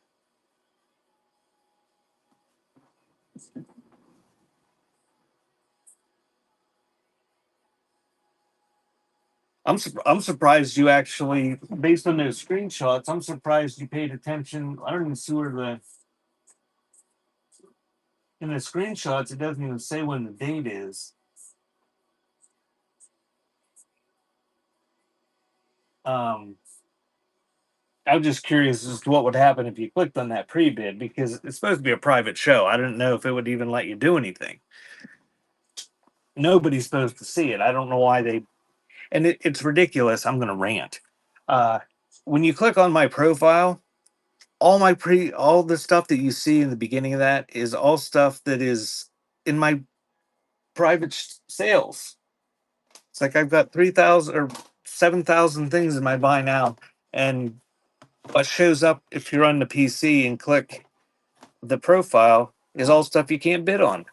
I'm surprised you actually, based on those screenshots, I'm surprised you paid attention. I don't even see where the in the screenshots it doesn't even say when the date is. Um, I'm just curious as to what would happen if you clicked on that pre-bid because it's supposed to be a private show. I didn't know if it would even let you do anything. Nobody's supposed to see it. I don't know why they. And it's ridiculous. I'm going to rant. Uh, when you click on my profile, all the stuff that you see in the beginning of that is all stuff that is in my private sales. It's like I've got 3,000 or 7,000 things in my buy now, and what shows up if you're on the PC and click the profile is all stuff you can't bid on.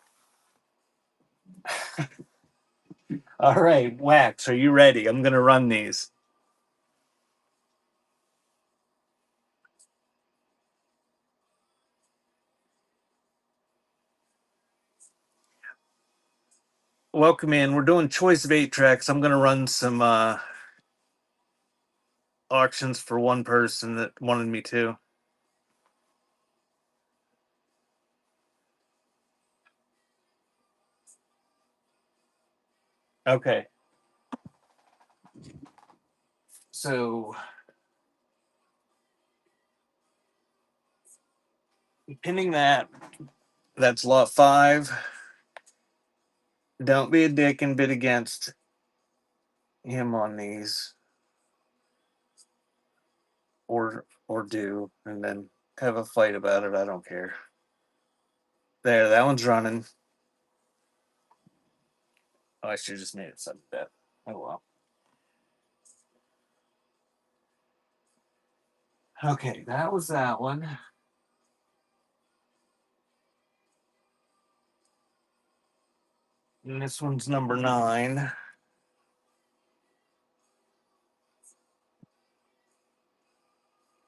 All right, Wax, are you ready? I'm going to run these. Welcome in. We're doing choice of 8 tracks. I'm going to run some auctions for one person that wanted me to. Okay. So pinning that, that's lot 5. Don't be a dick and bid against him on these, or do, and then have a fight about it. I don't care. There, that one's running. Oh, I should have just made it sudden death. Oh well. Okay, that was that one. And this one's number 9.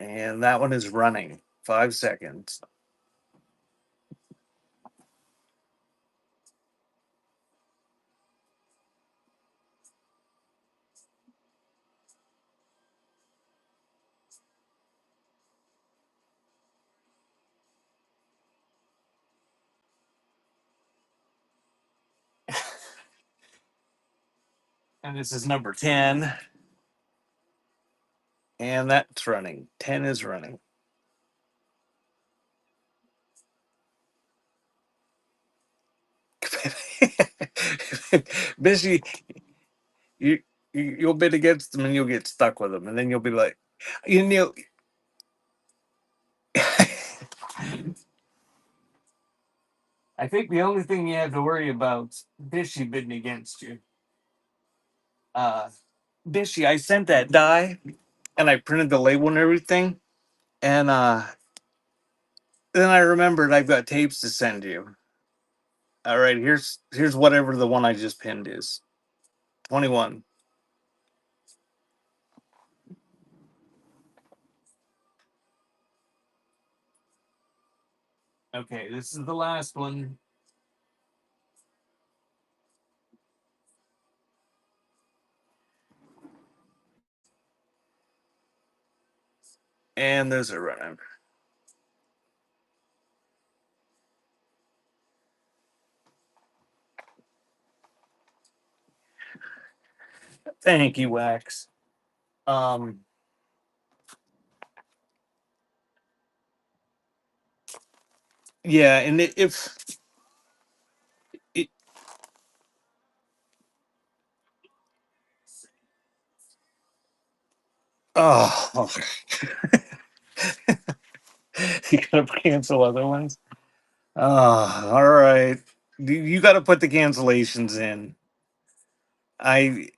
And that one is running. 5 seconds. And this is number 10. And that's running. 10 is running. Bushy, you, you'll bid against them and you'll get stuck with them. And then you'll be like, you know, I think the only thing you have to worry about is Bishy bidding against you. Uh, Bishy, I sent that die and I printed the label and everything. And then I remembered I've got tapes to send you. All right, here's whatever the one I just pinned is. 21. Okay, this is the last one. And those are running. Thank you, Wax. Um, yeah, and if it, oh, you gotta cancel other ones. Oh, all right. You got to put the cancellations in. I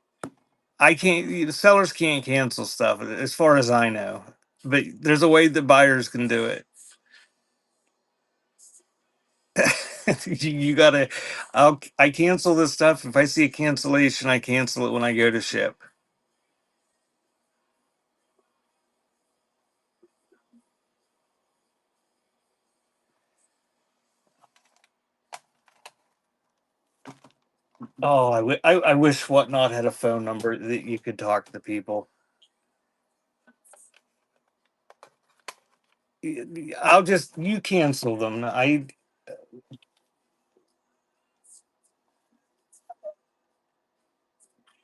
I can't. The sellers can't cancel stuff, as far as I know. But there's a way that buyers can do it. You gotta. I cancel this stuff if I see a cancellation. I cancel it when I go to ship. Oh, I wish Whatnot had a phone number that you could talk to people. I'll just you cancel them.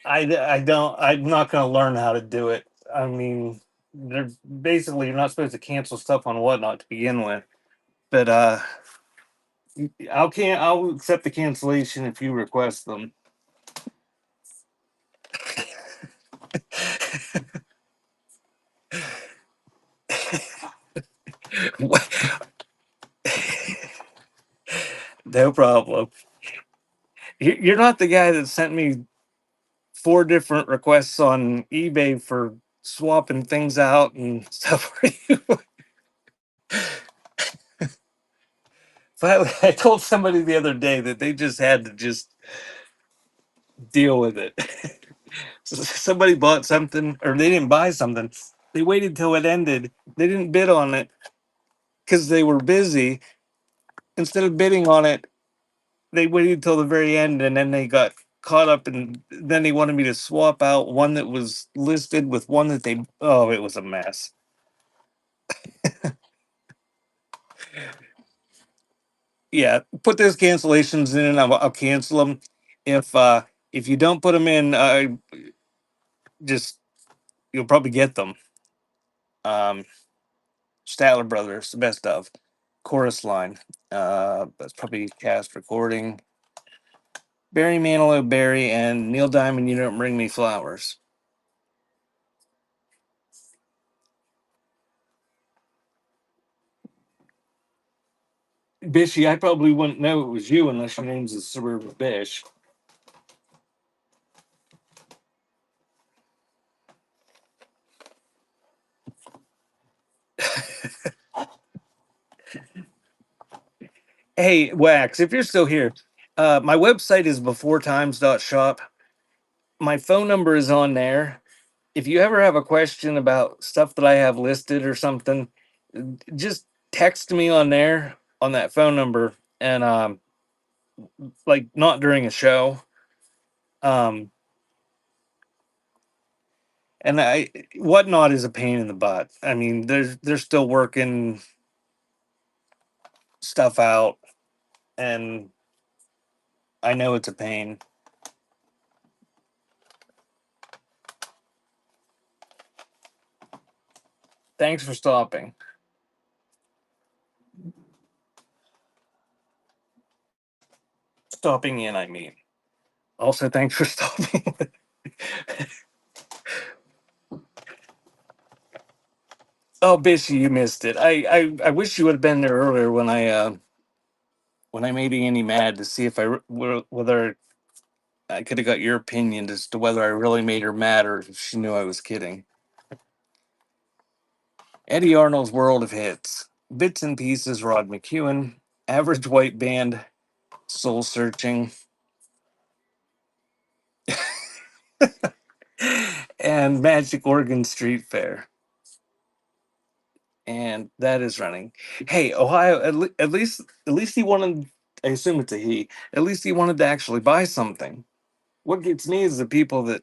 I don't. I'm not going to learn how to do it. I mean, they're basically you're not supposed to cancel stuff on Whatnot to begin with. But I'll accept the cancellation if you request them. No problem. You're not the guy that sent me four different requests on eBay for swapping things out and stuff. But I told somebody the other day that they just had to just deal with it. Somebody bought something, or they didn't buy something. They waited till it ended. They didn't bid on it because they were busy. Instead of bidding on it, they waited till the very end, and then they got caught up, and then they wanted me to swap out one that was listed with one that they. Oh, it was a mess. Yeah, put those cancellations in, and I'll cancel them. If you don't put them in, just you'll probably get them. Um, Statler Brothers, the best of chorus line. That's probably cast recording. Barry Manilow, Barry, and Neil Diamond. You don't bring me flowers. Bishy, I probably wouldn't know it was you unless your name's a Suburban Bish. Hey, Wax, if you're still here, my website is beforetimes.shop. My phone number is on there. If you ever have a question about stuff that I have listed or something, just text me on there on that phone number, and like not during a show. Um, and I Whatnot is a pain in the butt. I mean, they're still working stuff out, and I know it's a pain. Thanks for stopping. Stopping in, I mean. Also, thanks for stopping. Oh, Bishy, you missed it. I wish you would have been there earlier when I made Annie mad to see if whether I could have got your opinion as to whether I really made her mad or if she knew I was kidding. Eddie Arnold's World of Hits, Bits and Pieces, Rod McEwen, Average White Band, Soul Searching, and Magic Oregon Street Fair. And that is running. Hey, Ohio, at least he wanted. I assume it's a he. At least he wanted to actually buy something. What gets me is the people that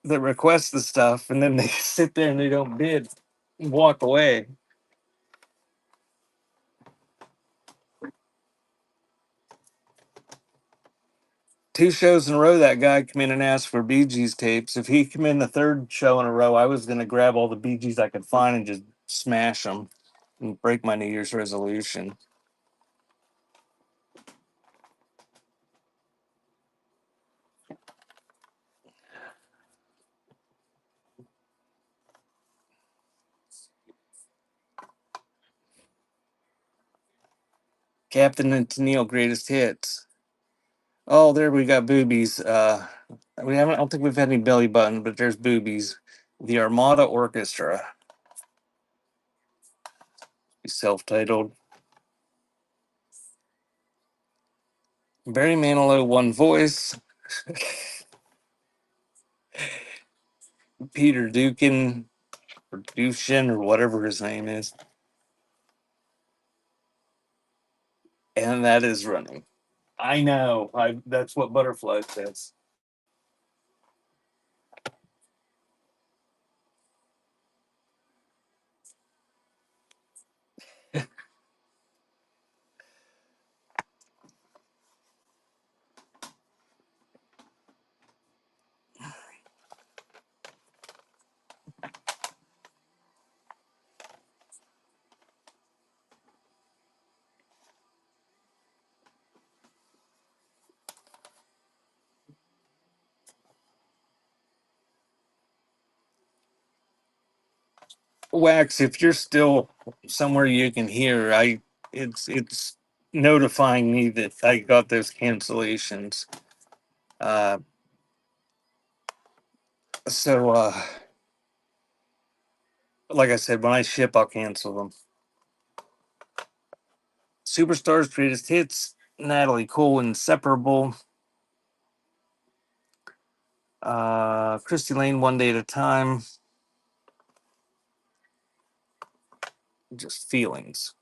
request the stuff and then they sit there and they don't bid, and walk away. Two shows in a row, that guy come in and asked for Bee Gees tapes. If he come in the third show in a row, I was gonna grab all the Bee Gees I could find and just smash them and break my New Year's resolution. Captain and Tennille greatest hits. Oh, there we got boobies. We haven't. I don't think we've had any belly button, but there's boobies. The Armada Orchestra, self-titled. Barry Manilow, one voice. Peter Dukin or Dushin or whatever his name is, and that is running. I know. That's what Butterfly says. Wax, if you're still somewhere you can hear, it's notifying me that I got those cancellations. Uh, so, like I said, when I ship, I'll cancel them. Superstars, greatest hits. Natalie Cole, inseparable. Christy Lane, one day at a time. Just feelings.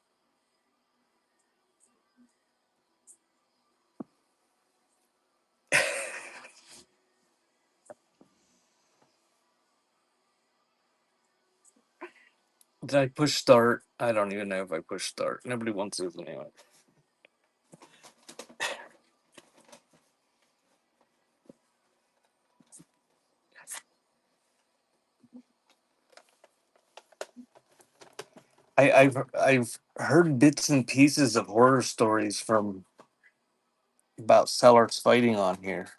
Did I push start? I don't even know if I pushed start. Nobody wants this anyway. I've heard bits and pieces of horror stories from about sellers fighting on here.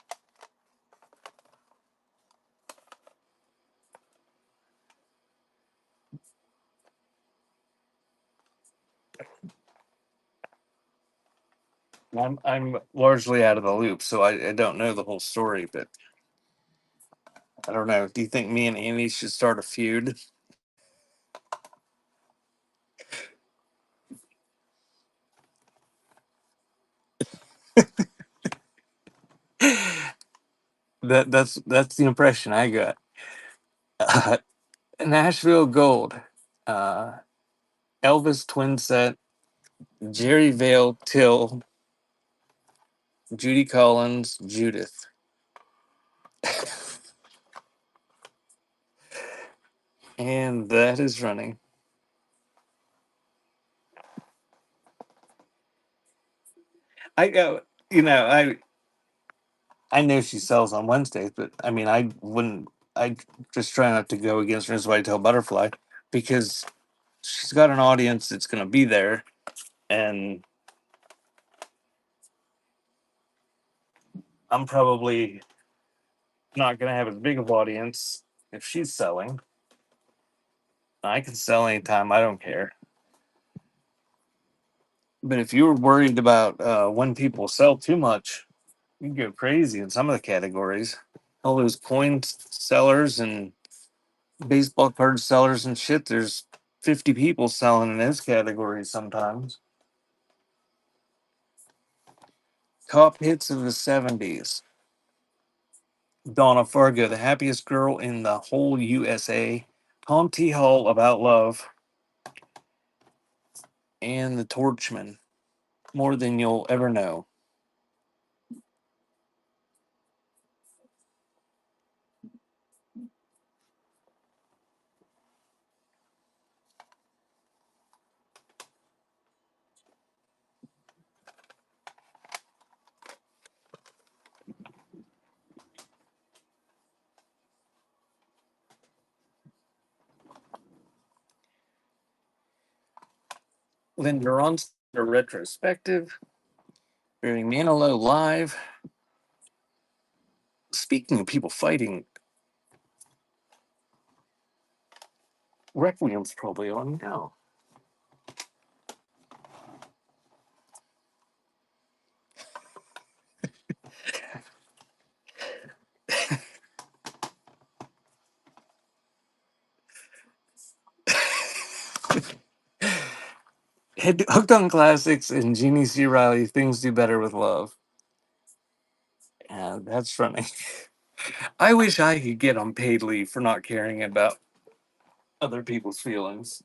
I'm largely out of the loop, so I don't know the whole story, but I don't know. Do you think me and Annie should start a feud? That's the impression I got. Uh, Nashville Gold, uh, Elvis Twin Set, Jerry Vale Till, Judy Collins, Judith, and that is running. I go, you know, I know she sells on Wednesdays, but I mean, I wouldn't. I just try not to go against her. That's why I tell Butterfly, because she's got an audience that's going to be there, and I'm probably not going to have as big of an audience if she's selling. I can sell anytime. I don't care. But if you're worried about when people sell too much, you can go crazy in some of the categories. All those coin sellers and baseball card sellers and shit. There's 50 people selling in those categories sometimes. Top hits of the 70s. Donna Fargo, the happiest girl in the whole USA. Tom T. Hall, About Love. And The Torchman, More Than You'll Ever Know. Linda Ronstadt, a retrospective. Barry Manilow live. Speaking of people fighting, Requiem's probably on now. Hooked on Classics and Jeannie C. Riley, Things Do Better with Love. And that's funny. I wish I could get on paid leave for not caring about other people's feelings.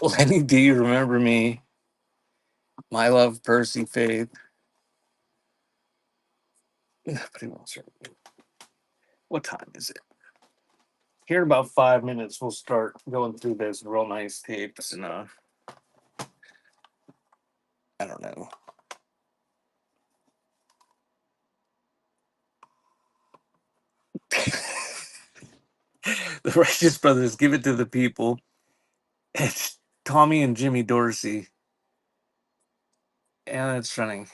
Lenny D, Remember Me, My Love, Percy, Faith. Nobody wants her. What time is it? Here in about 5 minutes, we'll start going through those real nice tapes, and I don't know. The Righteous Brothers, Give It to the People. It's Tommy and Jimmy Dorsey. And it's running.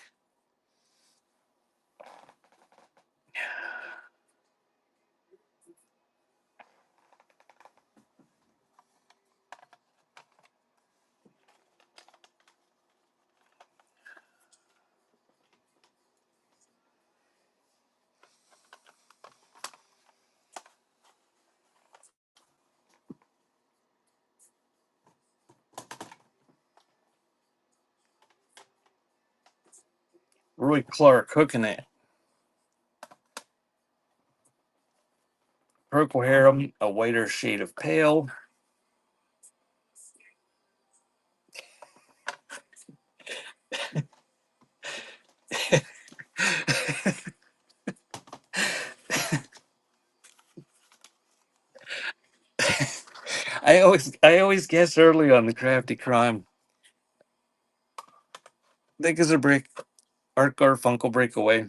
Roy Clark hooking it. Purple Harem, A Whiter Shade of Pale. I always guess early on the Crafty Crime. Thick as a Brick, Art Garfunkel Breakaway.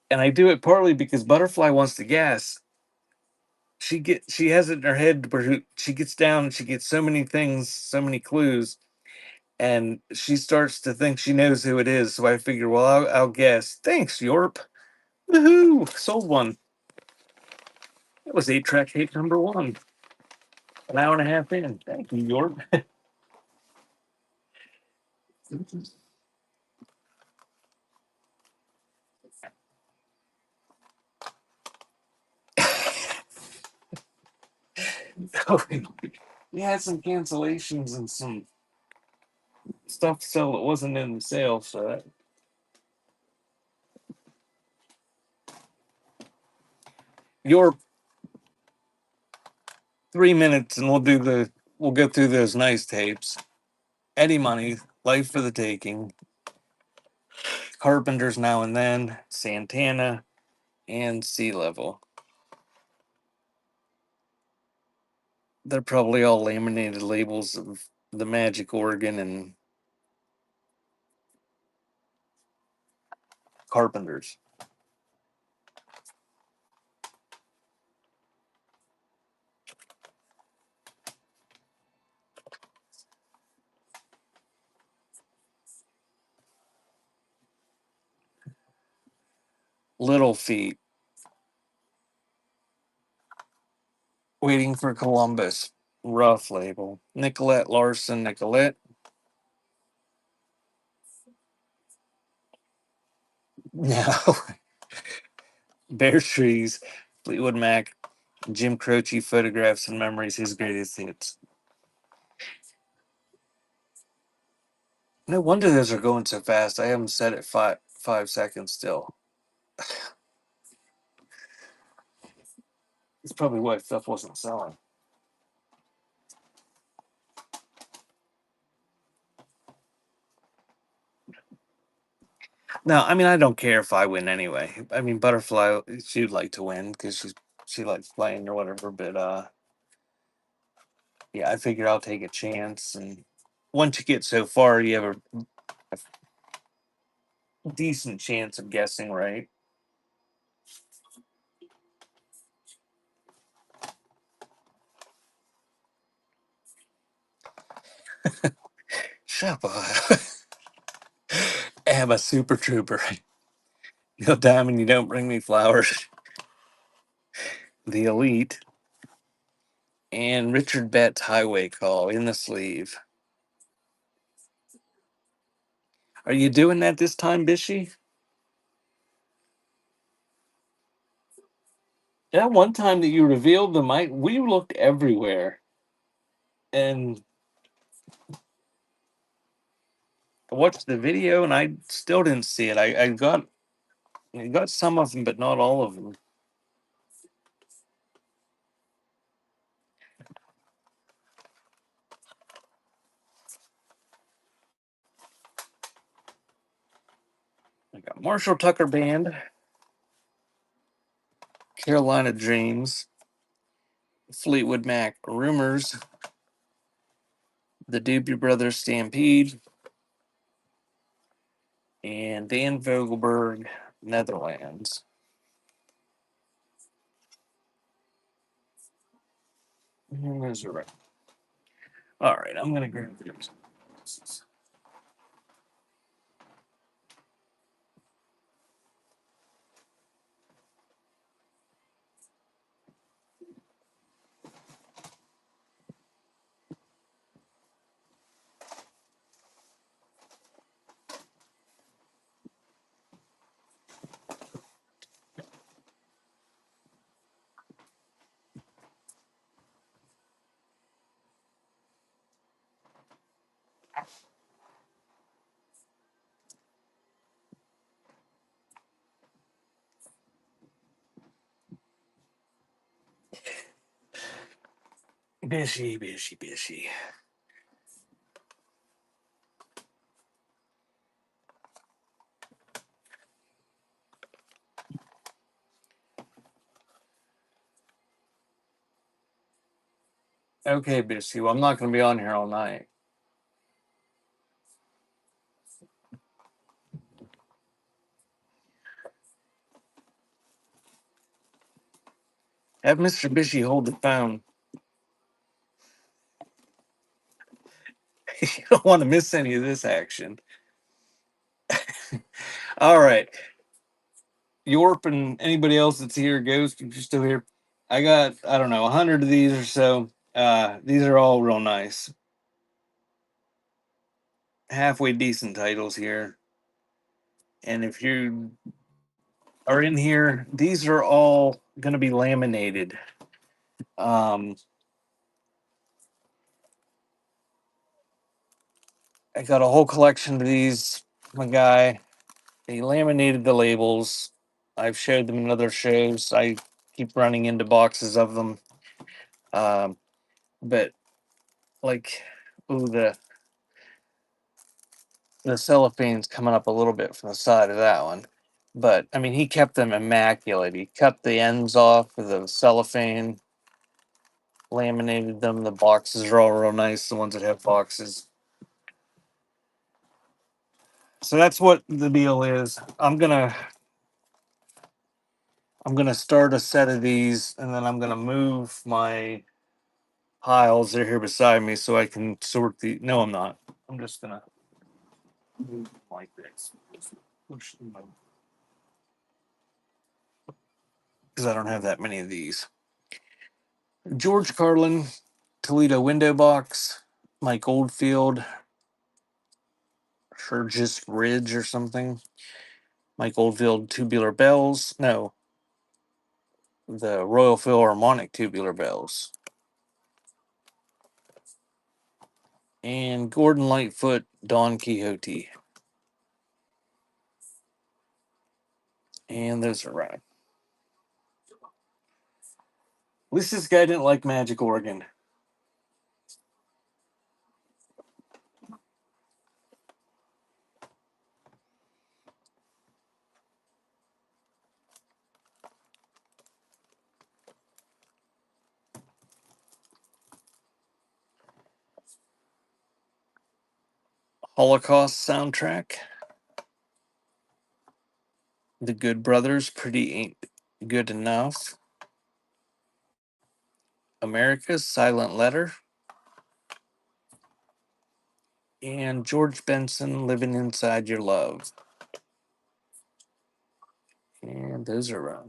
And I do it partly because Butterfly wants to guess. She has it in her head where she gets down and she gets so many things, so many clues, and she starts to think she knows who it is. So I figure, well, I'll guess. Thanks, Yorp. Woohoo! Sold one. That was 8-track hit number one. An hour and a half in. Thank you, Yorp. We had some cancellations and some stuff to sell that wasn't in the sale. So your 3 minutes, and we'll go through those nice tapes. Eddie Money, Life for the Taking, Carpenters Now and Then, Santana, and Sea Level. They're probably all laminated labels of the Magic Organ and Carpenters. Little Feat, Waiting for Columbus, rough label. Nicolette Larson, Nicolette. No. Bare Trees, Fleetwood Mac, Jim Croce, Photographs and Memories, his greatest hits. No wonder those are going so fast. I haven't set it 5 seconds still. It's probably why stuff wasn't selling. No, I mean I don't care if I win anyway. I mean Butterfly, she'd like to win because she likes playing or whatever. But yeah, I figure I'll take a chance. And once you get so far, you have a decent chance of guessing right. Shut up. I'm a super trooper. No diamond, you don't bring me flowers. The Elite. And Richard Betts Highway Call in the sleeve. Are you doing that this time, Bishy? That one time that you revealed the mic, we looked everywhere. And I watched the video and I still didn't see it. I got some of them, but not all of them. I got Marshall Tucker Band, Carolina Dreams, Fleetwood Mac Rumors, the Doobie Brothers Stampede, and Dan Vogelberg, Netherlands. Those are right. All right, I'm gonna grab this. Bishy, bishy, bishy. Okay, bishy. Well, I'm not gonna be on here all night. Have Mr. Bishy hold the phone. You don't want to miss any of this action. All right. Yorp and anybody else that's here, Ghost, if you're still here. I got, I don't know, 100 of these or so. These are all real nice. Halfway decent titles here. And if you are in here, these are all going to be laminated. Um, I got a whole collection of these. My guy, he laminated the labels. I've showed them in other shows. I keep running into boxes of them. Um, but like, ooh, the cellophane's coming up a little bit from the side of that one. But I mean, he kept them immaculate. He cut the ends off of the cellophane, laminated them. The boxes are all real nice. The ones that have boxes. So that's what the deal is. I'm gonna start a set of these, and then I'm gonna move my piles. They're here beside me, so I can sort the. No, I'm not. I'm just gonna move them like this. Just push them because I don't have that many of these. George Carlin, Toledo window box. Mike Oldfield, Sturgis Ridge or something. Mike Oldfield tubular bells. No, the Royal Philharmonic tubular bells. And Gordon Lightfoot, Don Quixote. And those are right. At least this guy didn't like Magic Organ. Holocaust soundtrack. The Good Brothers, Pretty Ain't Good Enough. America's Silent Letter. And George Benson, Living Inside Your Love. And those are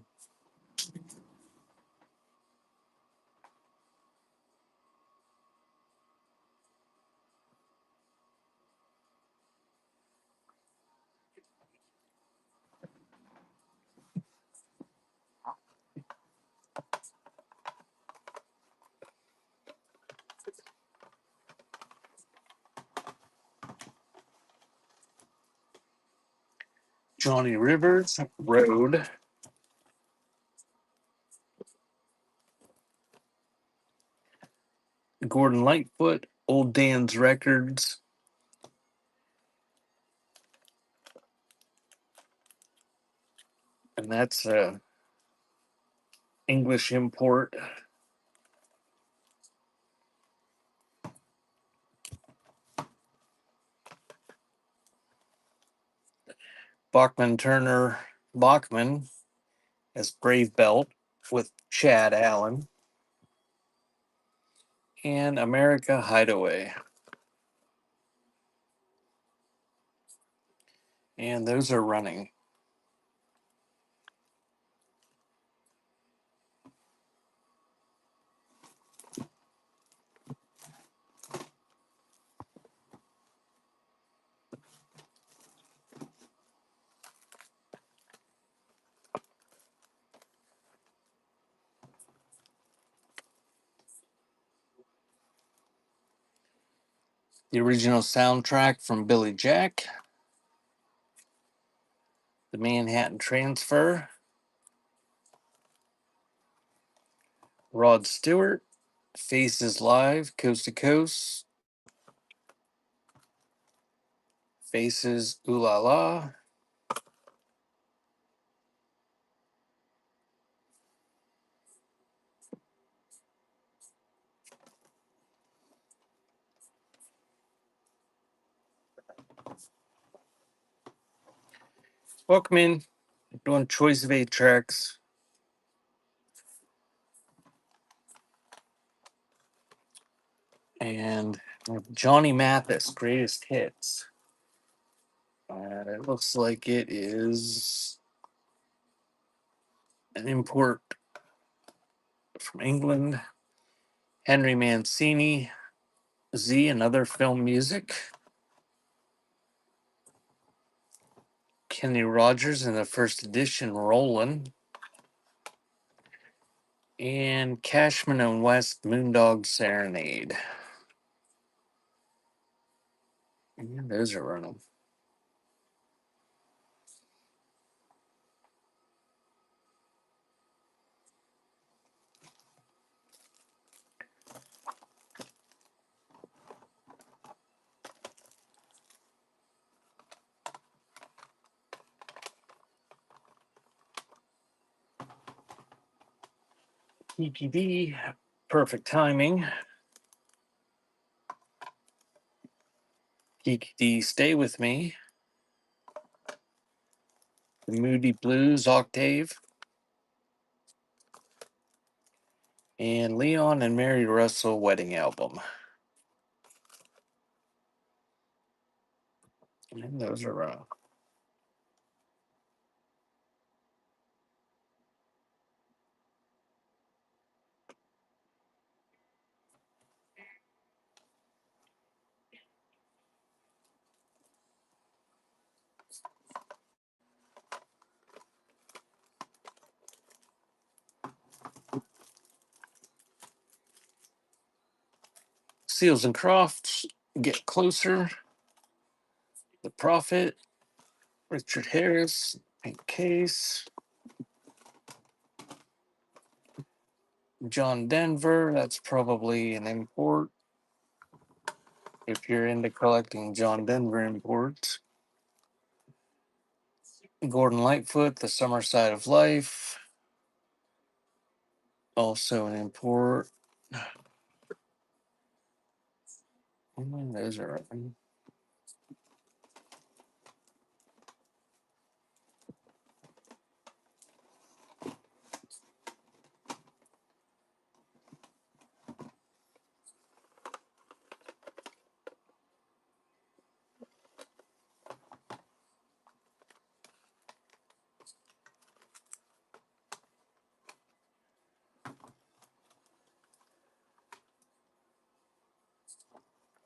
Johnny Rivers, Road. Gordon Lightfoot, Old Dan's Records. And that's English import. Bachman Turner Bachman as Brave Belt with Chad Allen. and America Hideaway. And those are running. The original soundtrack from Billy Jack, The Manhattan Transfer, Rod Stewart, Faces Live, Coast to Coast, Faces Ooh La La, Welcome in. Doing choice of 8 tracks. And Johnny Mathis, greatest hits. It looks like it is an import from England. Henry Mancini, Z, and other film music. Kenny Rogers in the first edition, Rollin'. And Cashman and West, Moondog Serenade. And those are running. EPD, Perfect Timing. EPD, Stay With Me. The Moody Blues, Octave. And Leon and Mary Russell Wedding Album. And those are 'Seals and Crofts, Get Closer. The Prophet, Richard Harris, Pink Case. John Denver, that's probably an import. If you're into collecting John Denver imports. Gordon Lightfoot, The Summer Side of Life. Also an import. Those are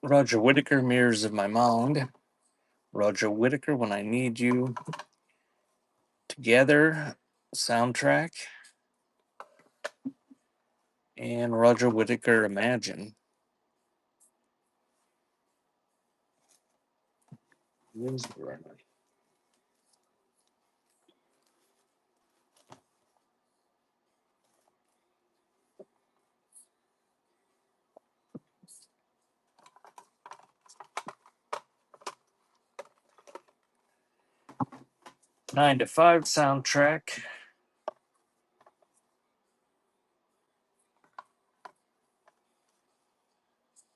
'Roger Whittaker, Mirrors of My Mind. 'Roger Whittaker, When I Need You. Together, soundtrack. And Roger Whittaker, Imagine. 9 to 5 soundtrack.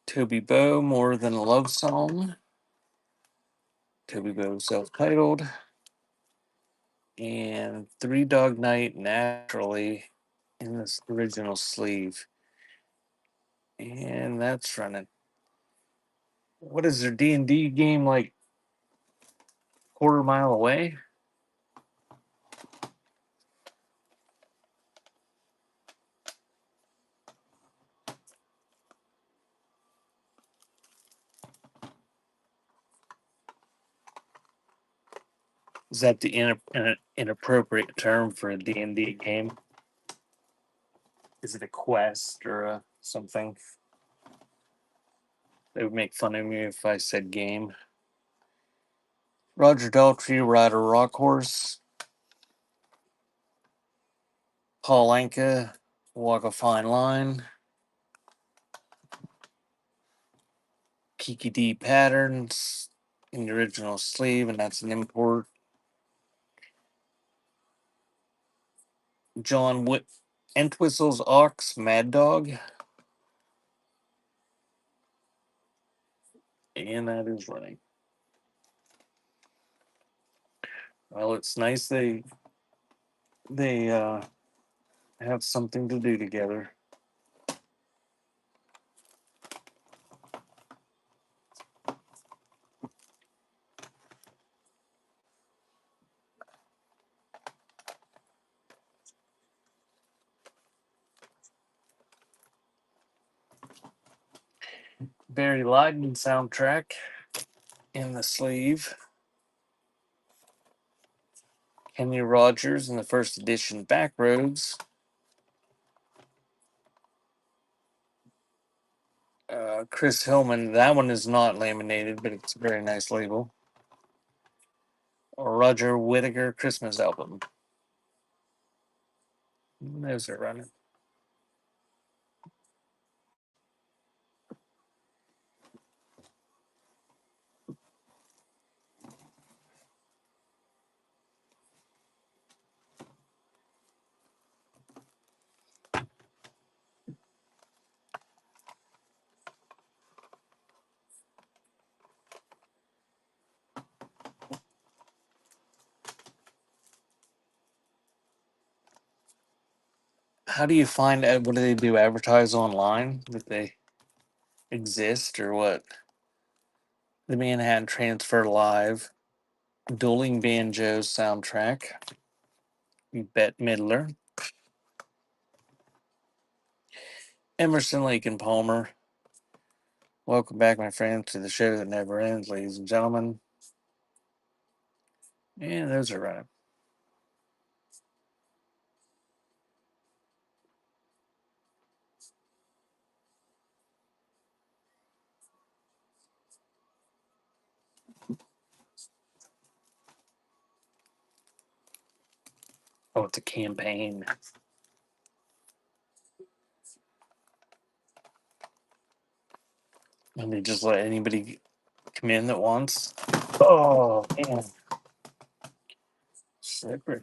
Toby Bow, More Than a Love Song. Toby Bow, self-titled. And Three Dog Night, Naturally, in this original sleeve. And that's running. What is their D&D game like? Quarter mile away? Is that the inappropriate term for a D&D game? Is it a quest or something? They would make fun of me if I said game. Roger Daltrey, ride a rock horse. Paul Anka, walk a fine line. Kiki D patterns in the original sleeve, and that's an import. John Entwistle's Ox, Mad Dog. And that is running. Well, it's nice they have something to do together. Barry Lyndon soundtrack in the sleeve. Kenny Rogers in the first edition Backroads. Chris Hillman, that one is not laminated, but it's a very nice label. Roger Whittaker Christmas album. Those are running. How do you find out? What do they do? Advertise online that they exist or what? The Manhattan Transfer Live, Dueling Banjos soundtrack, Bette Midler, Emerson, Lake and Palmer. Welcome back, my friends, to the show that never ends, ladies and gentlemen. And those are running. Oh, it's a campaign. And they just let anybody come in that wants. Oh, man. Slippery.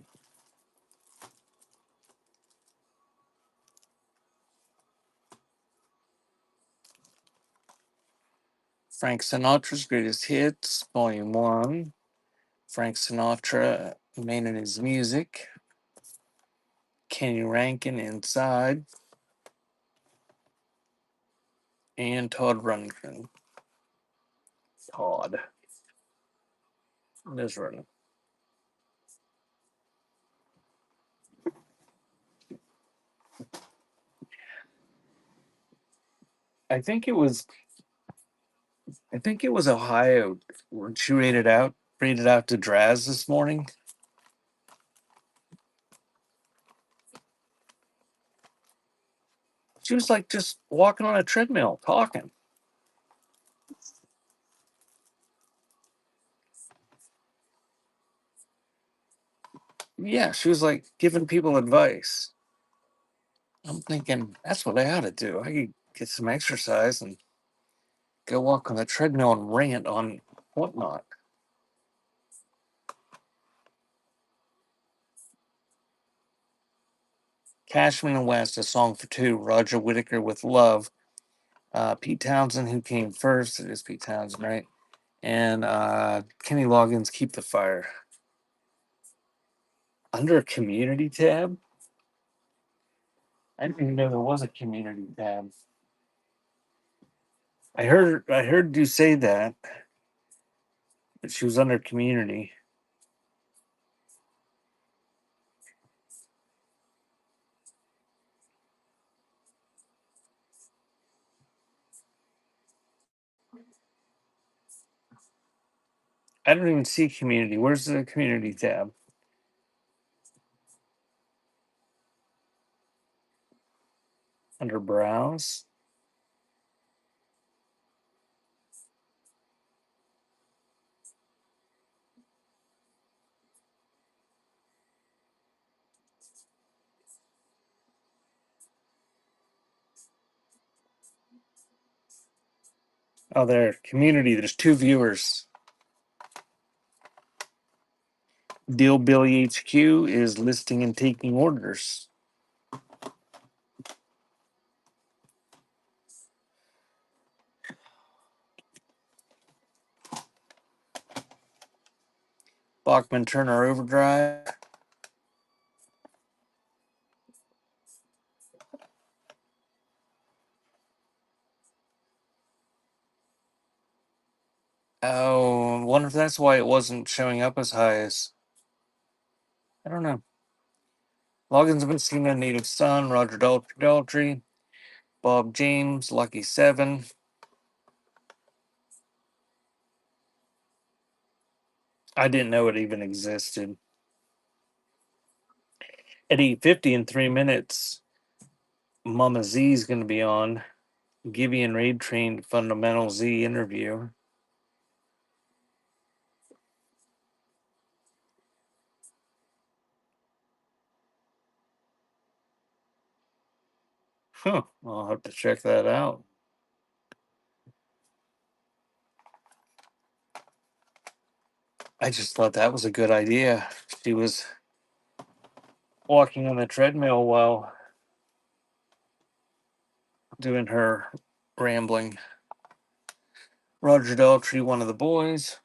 Frank Sinatra's Greatest Hits, Volume 1. Frank Sinatra, Man and His Music. Kenny Rankin, Inside. And Todd Rundgren. Todd. There's running. I think it was Ohio where she rated out to Draz this morning. She was like just walking on a treadmill talking. Yeah, she was like giving people advice. I'm thinking that's what I ought to do. I could get some exercise and go walk on the treadmill and rant on whatnot. Cashman and West, A Song for Two, Roger Whittaker with Love, Pete Townsend, Who Came First, it is Pete Townsend, right? And Kenny Loggins, Keep the Fire. Under a community tab? I didn't even know there was a community tab. I heard you say that she was under community. I don't even see community. Where's the community tab? Under browse. Oh, there, community. There's two viewers. Deal Billy HQ is listing and taking orders. Bachman Turner Overdrive. Oh, I wonder if that's why it wasn't showing up as high as. I don't know. Logins have been seen on Native Son, Roger Daltrey, Bob James, Lucky Seven. I didn't know it even existed. At 8:50 in 3 minutes, Mama Z is going to be on. Gibby and Raid trained Fundamental Z interview. Huh. I'll have to check that out. I just thought that was a good idea. She was walking on the treadmill while doing her rambling. Roger Daltrey, one of the boys.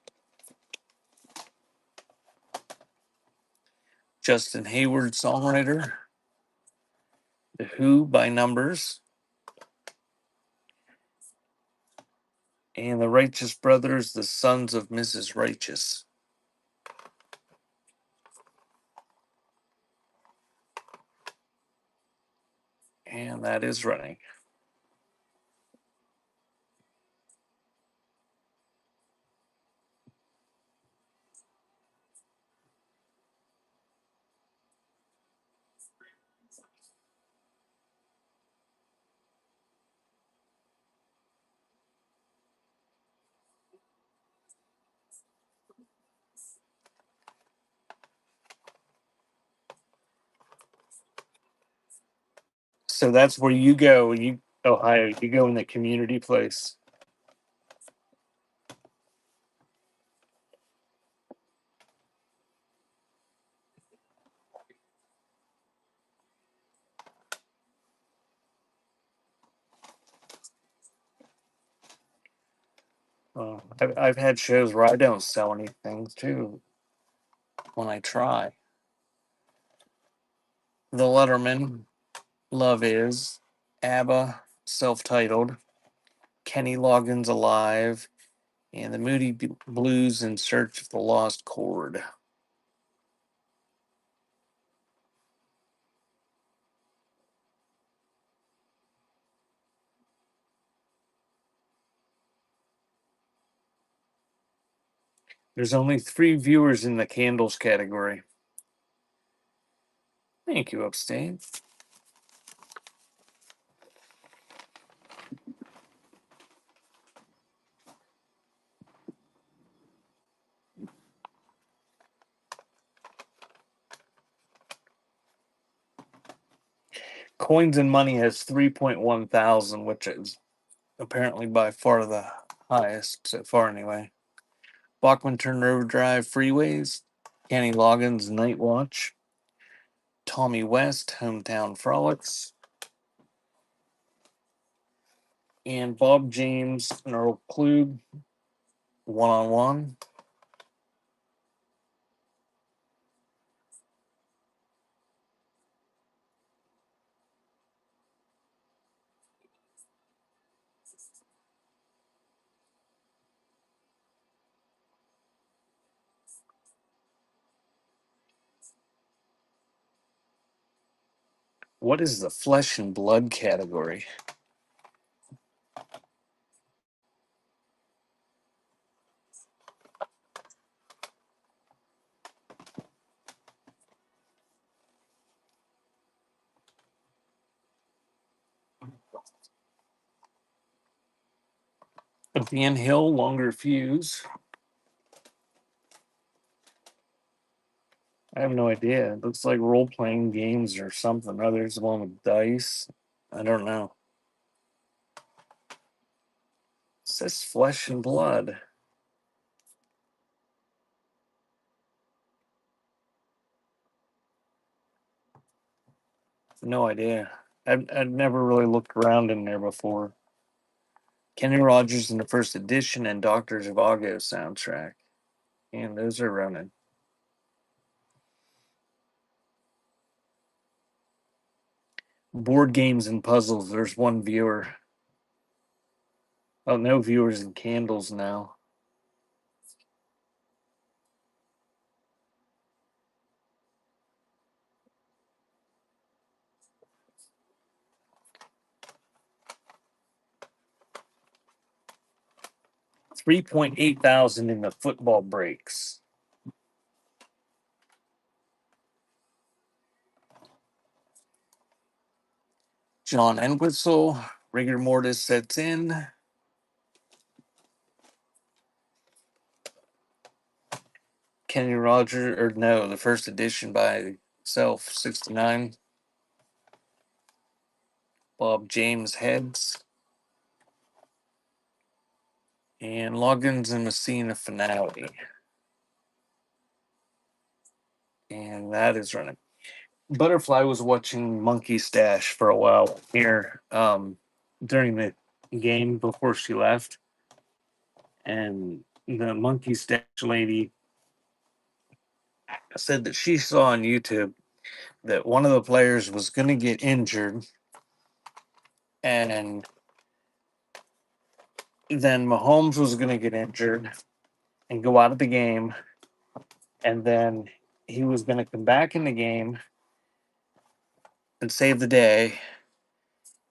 Justin Hayward, songwriter. The Who by Numbers. And the Righteous Brothers, the Sons of Mrs. Righteous. And that is running. So that's where you go. Ohio, you go in the community place. I've had shows where I don't sell anything too when I try. The Letterman, Love Is, ABBA, self titled, Kenny Loggins Alive, and the Moody Blues in Search of the Lost Chord. There's only 3 viewers in the candles category. Thank you, Upstate. Coins and Money has 3.1 thousand, which is apparently by far the highest so far, anyway. Bachman Turner Overdrive, Freeways, Kenny Loggins, Night Watch, Tommy West, Hometown Frolics, and Bob James and Earl Klug, One on One. What is the flesh and blood category? Van Hill, longer fuse. I have no idea. It looks like role playing games or something. Oh, there's one with dice. I don't know. It says flesh and blood. No idea. I've never really looked around in there before. Kenny Rogers in the first edition and Doctor Zhivago soundtrack. And those are running. Board games and puzzles. There's one viewer. Oh, no viewers and candles now. $3,800 in the football breaks. John Entwistle, rigor mortis sets in. Kenny Rogers, or no, the first edition by self, 69. Bob James heads. And Loggins and Messina finale. And that is running. Butterfly was watching Monkey Stash for a while here during the game before she left. And the Monkey Stash lady said that she saw on YouTube that one of the players was going to get injured, and then Mahomes was going to get injured and go out of the game, and then he was going to come back in the game and save the day.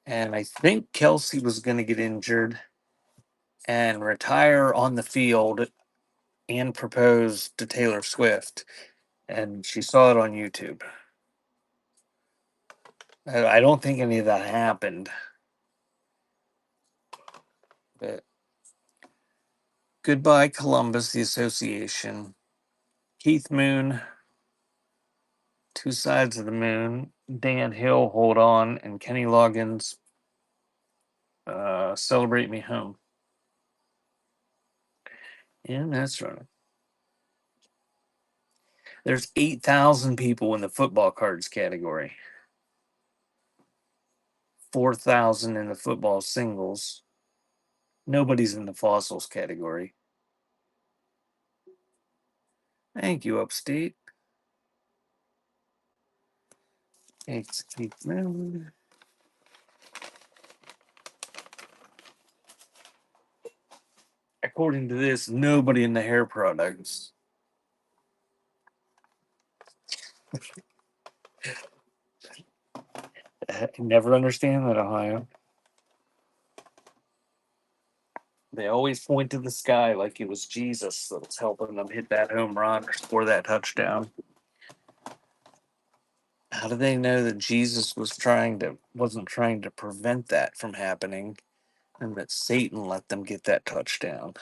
And I think Kelsey was going to get injured and retire on the field and propose to Taylor Swift. And she saw it on YouTube. I don't think any of that happened. But goodbye, Columbus, the association. Keith Moon, Two Sides of the Moon. Dan Hill, Hold On. And Kenny Loggins, Celebrate Me Home. And that's right. There's 8,000 people in the football cards category, 4,000 in the football singles. Nobody's in the fossils category. Thank you, Upstate. Thanks, Keith Moon. According to this, nobody in the hair products. I never understand that, Ohio. They always point to the sky like it was Jesus that was helping them hit that home run or score that touchdown. How do they know that Jesus wasn't trying to prevent that from happening, and that Satan let them get that touchdown?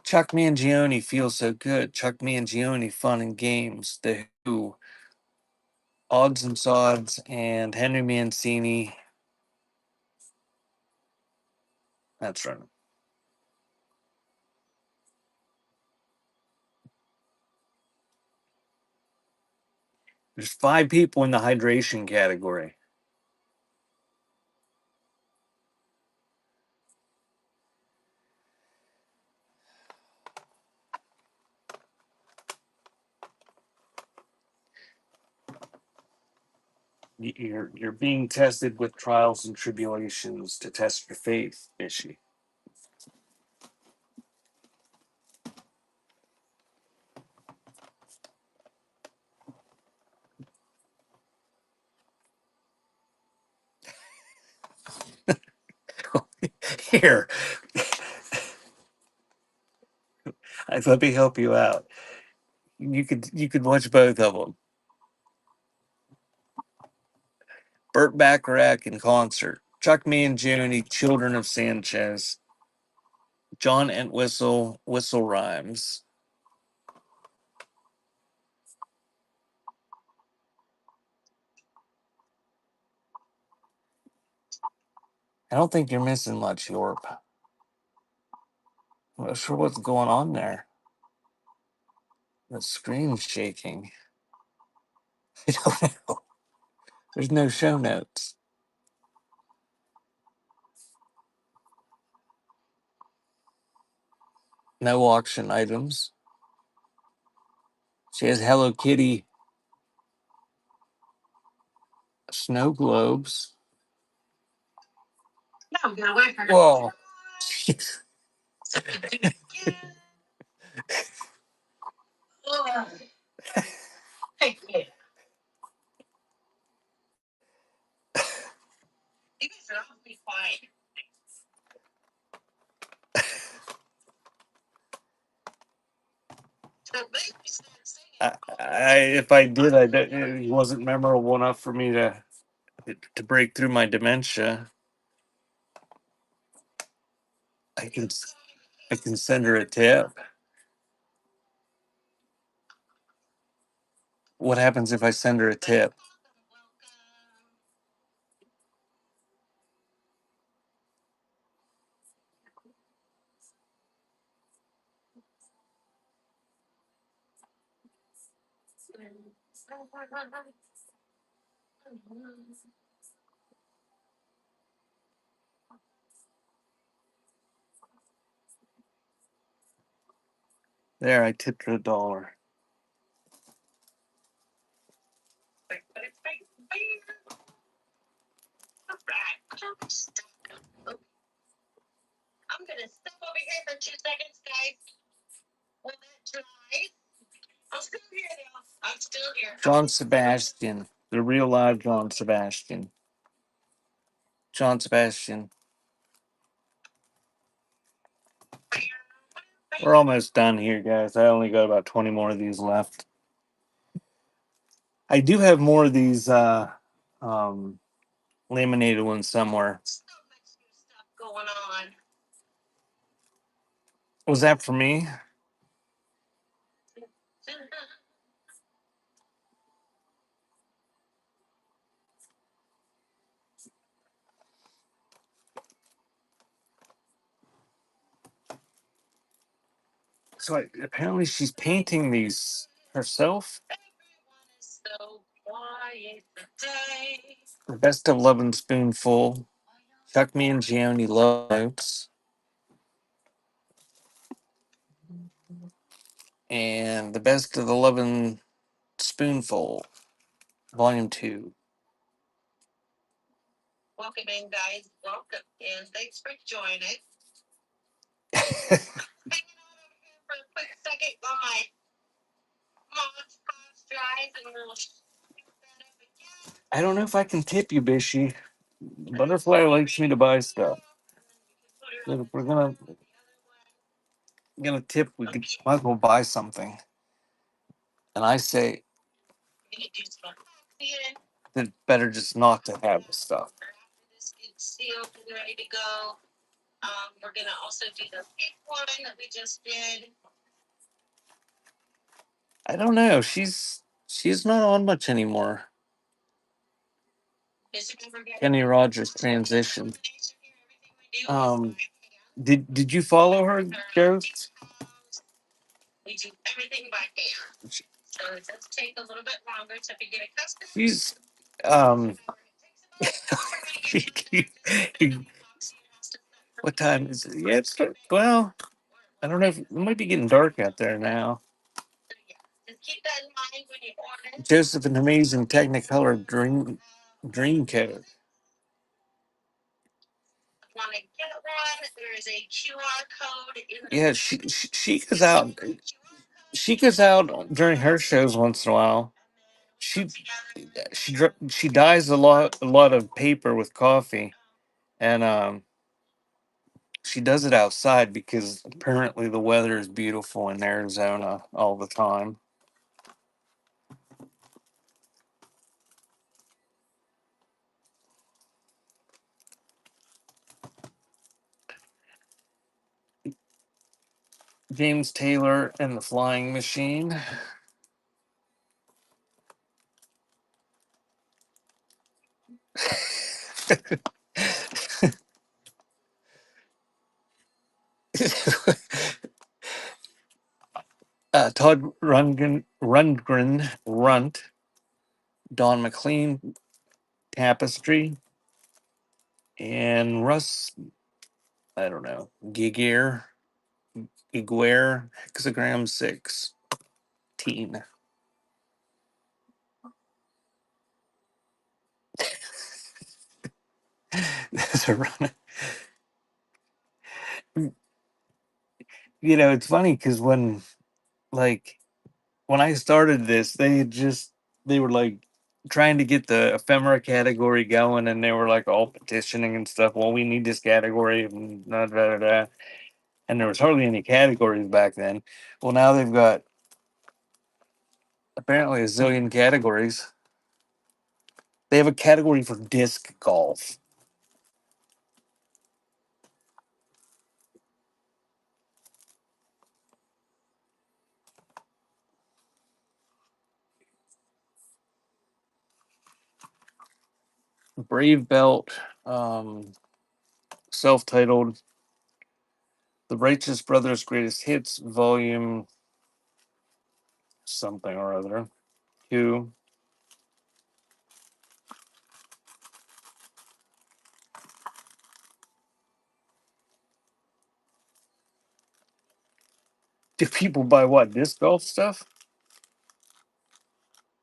Chuck Mangione feels so good. Chuck Mangione, Fun and Games, The Who, Odds and Sods, and Henry Mancini. That's right. There's 5 people in the hydration category. You're being tested with trials and tribulations to test your faith, Mishy. Here, let me help you out. You could watch both of them. Burt Bacharach in concert. Chuck Mangione, Children of Sanchez. John Entwistle, Whistle Rhymes. I don't think you're missing much, Yorp. I'm not sure what's going on there. The screen's shaking. I don't know. There's no show notes. No auction items. She has Hello Kitty snow globes. Whoa. If I did, it wasn't memorable enough for me to break through my dementia. I can I can send her a tip. What happens if I send her a tip? There, I tipped her $1. John Sebastian, the real live John Sebastian. John Sebastian. We're almost done here, guys. I only got about 20 more of these left. I do have more of these um, laminated ones somewhere. Was that for me? So apparently she's painting these herself. The Best of Lovin' Spoonful. Chuck Mangione Love Notes. And The Best of the Lovin' Spoonful, Volume 2. I don't know if I can tip you, Bishy. Butterfly likes me to buy stuff. So if we're gonna tip, might as well buy something. And I say that better just not to have the stuff. I don't know. She's not on much anymore. Kenny Rogers transition. Um, did you follow her, Joe? She's um. What time is it? Yeah, well. I don't know if it might be getting dark out there now. Joseph, an amazing Technicolor dream coat. Yeah, she goes out. She goes out during her shows once in a while. She she dyes a lot of paper with coffee, and She does it outside because apparently the weather is beautiful in Arizona all the time. James Taylor and the Flying Machine. Todd Runt, Don McLean, Tapestry, and Russ, I don't know, Giguere, Hexagram 6, teen. That's a run. It's funny because like, when I started this, they were like trying to get the ephemera category going, and they were like all petitioning and stuff. Well, we need this category, and da, da, da, da. And there was hardly any categories back then. Well, now they've got apparently a zillion categories. They have a category for disc golf. Brave Belt, self-titled, The Righteous Brothers Greatest Hits, Volume something or other. 2. Do people buy what? Disc golf stuff?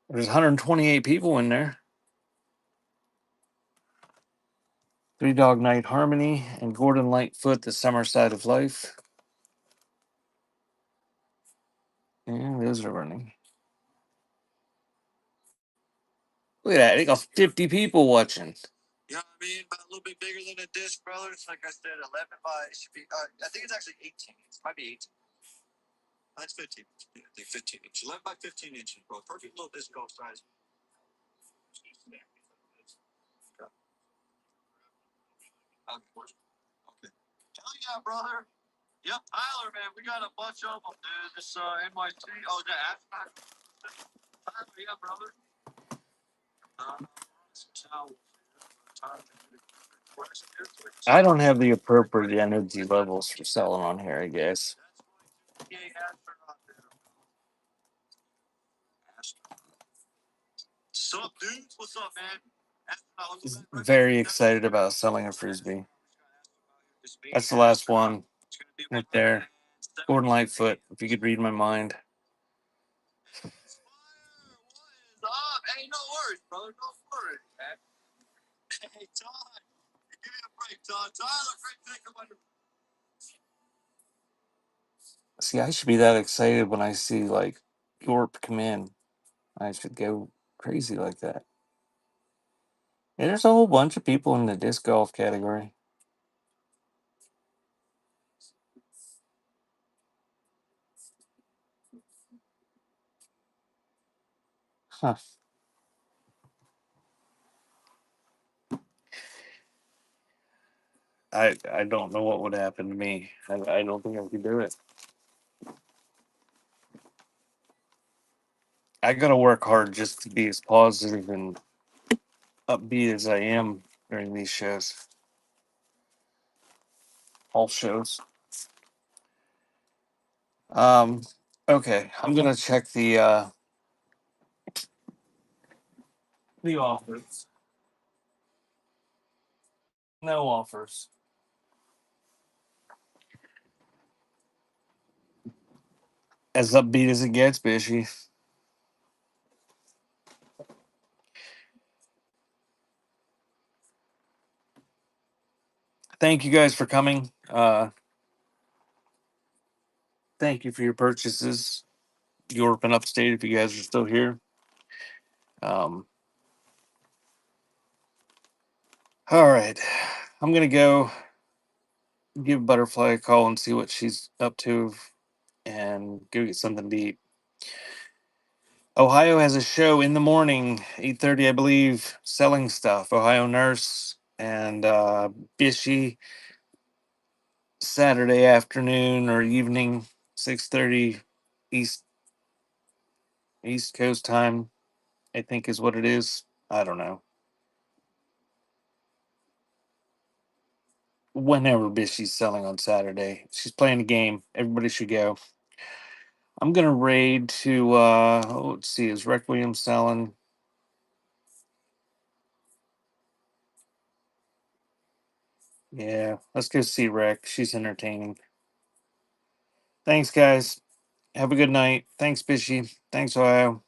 There's 128 people in there. Three Dog Night Harmony and Gordon Lightfoot, The Summer Side of Life. Yeah, those are running. Look at that. They got 50 people watching. You know what I mean? But a little bit bigger than the Disc Brothers. Like I said, 11 by, it should be, I think it's actually 18. It might be 18. That's 15. Yeah, I think 15 inches. 11 by 15 inches, bro. Perfect little disc golf size. Okay. Hell yeah, brother. Yep, Tyler, man. We got a bunch of them, dude. This NYC. Oh, the astronaut. Tyler, yeah, brother. I don't have the appropriate energy levels for selling on here, I guess. Sup, dudes? What's up, man? Very excited about selling a frisbee. That's the last one right there. Gordon Lightfoot, if you could read my mind. Hey, no worries, brother. No worries, man. Hey, Todd. Give me a break, Todd. Tyler, great pick up on your. See, I should be that excited when I see like Yorp come in. I should go crazy like that. Yeah, there's a whole bunch of people in the disc golf category. Huh. I don't know what would happen to me. I don't think I could do it. I gotta work hard just to be as positive and upbeat as I am during these shows. All shows. Um. Okay, I'm gonna check the offers. No offers. As upbeat as it gets, Bishy. Thank you guys for coming. Thank you for your purchases. Europe and upstate, if you guys are still here. Um, all right. I'm gonna go. give Butterfly a call and see what she's up to, and go get something to eat. Ohio has a show in the morning, 8:30, I believe, selling stuff. Ohio Nurse and Bishy Saturday afternoon or evening, 6:30 East East Coast time, I think is what it is. I don't know. Whenever Bishy's selling on Saturday, she's playing a game. Everybody should go. I'm gonna raid to let's see, is Requiem selling? Yeah, let's go see Rec. She's entertaining. Thanks, guys. Have a good night. Thanks, Bishy. Thanks, Ohio.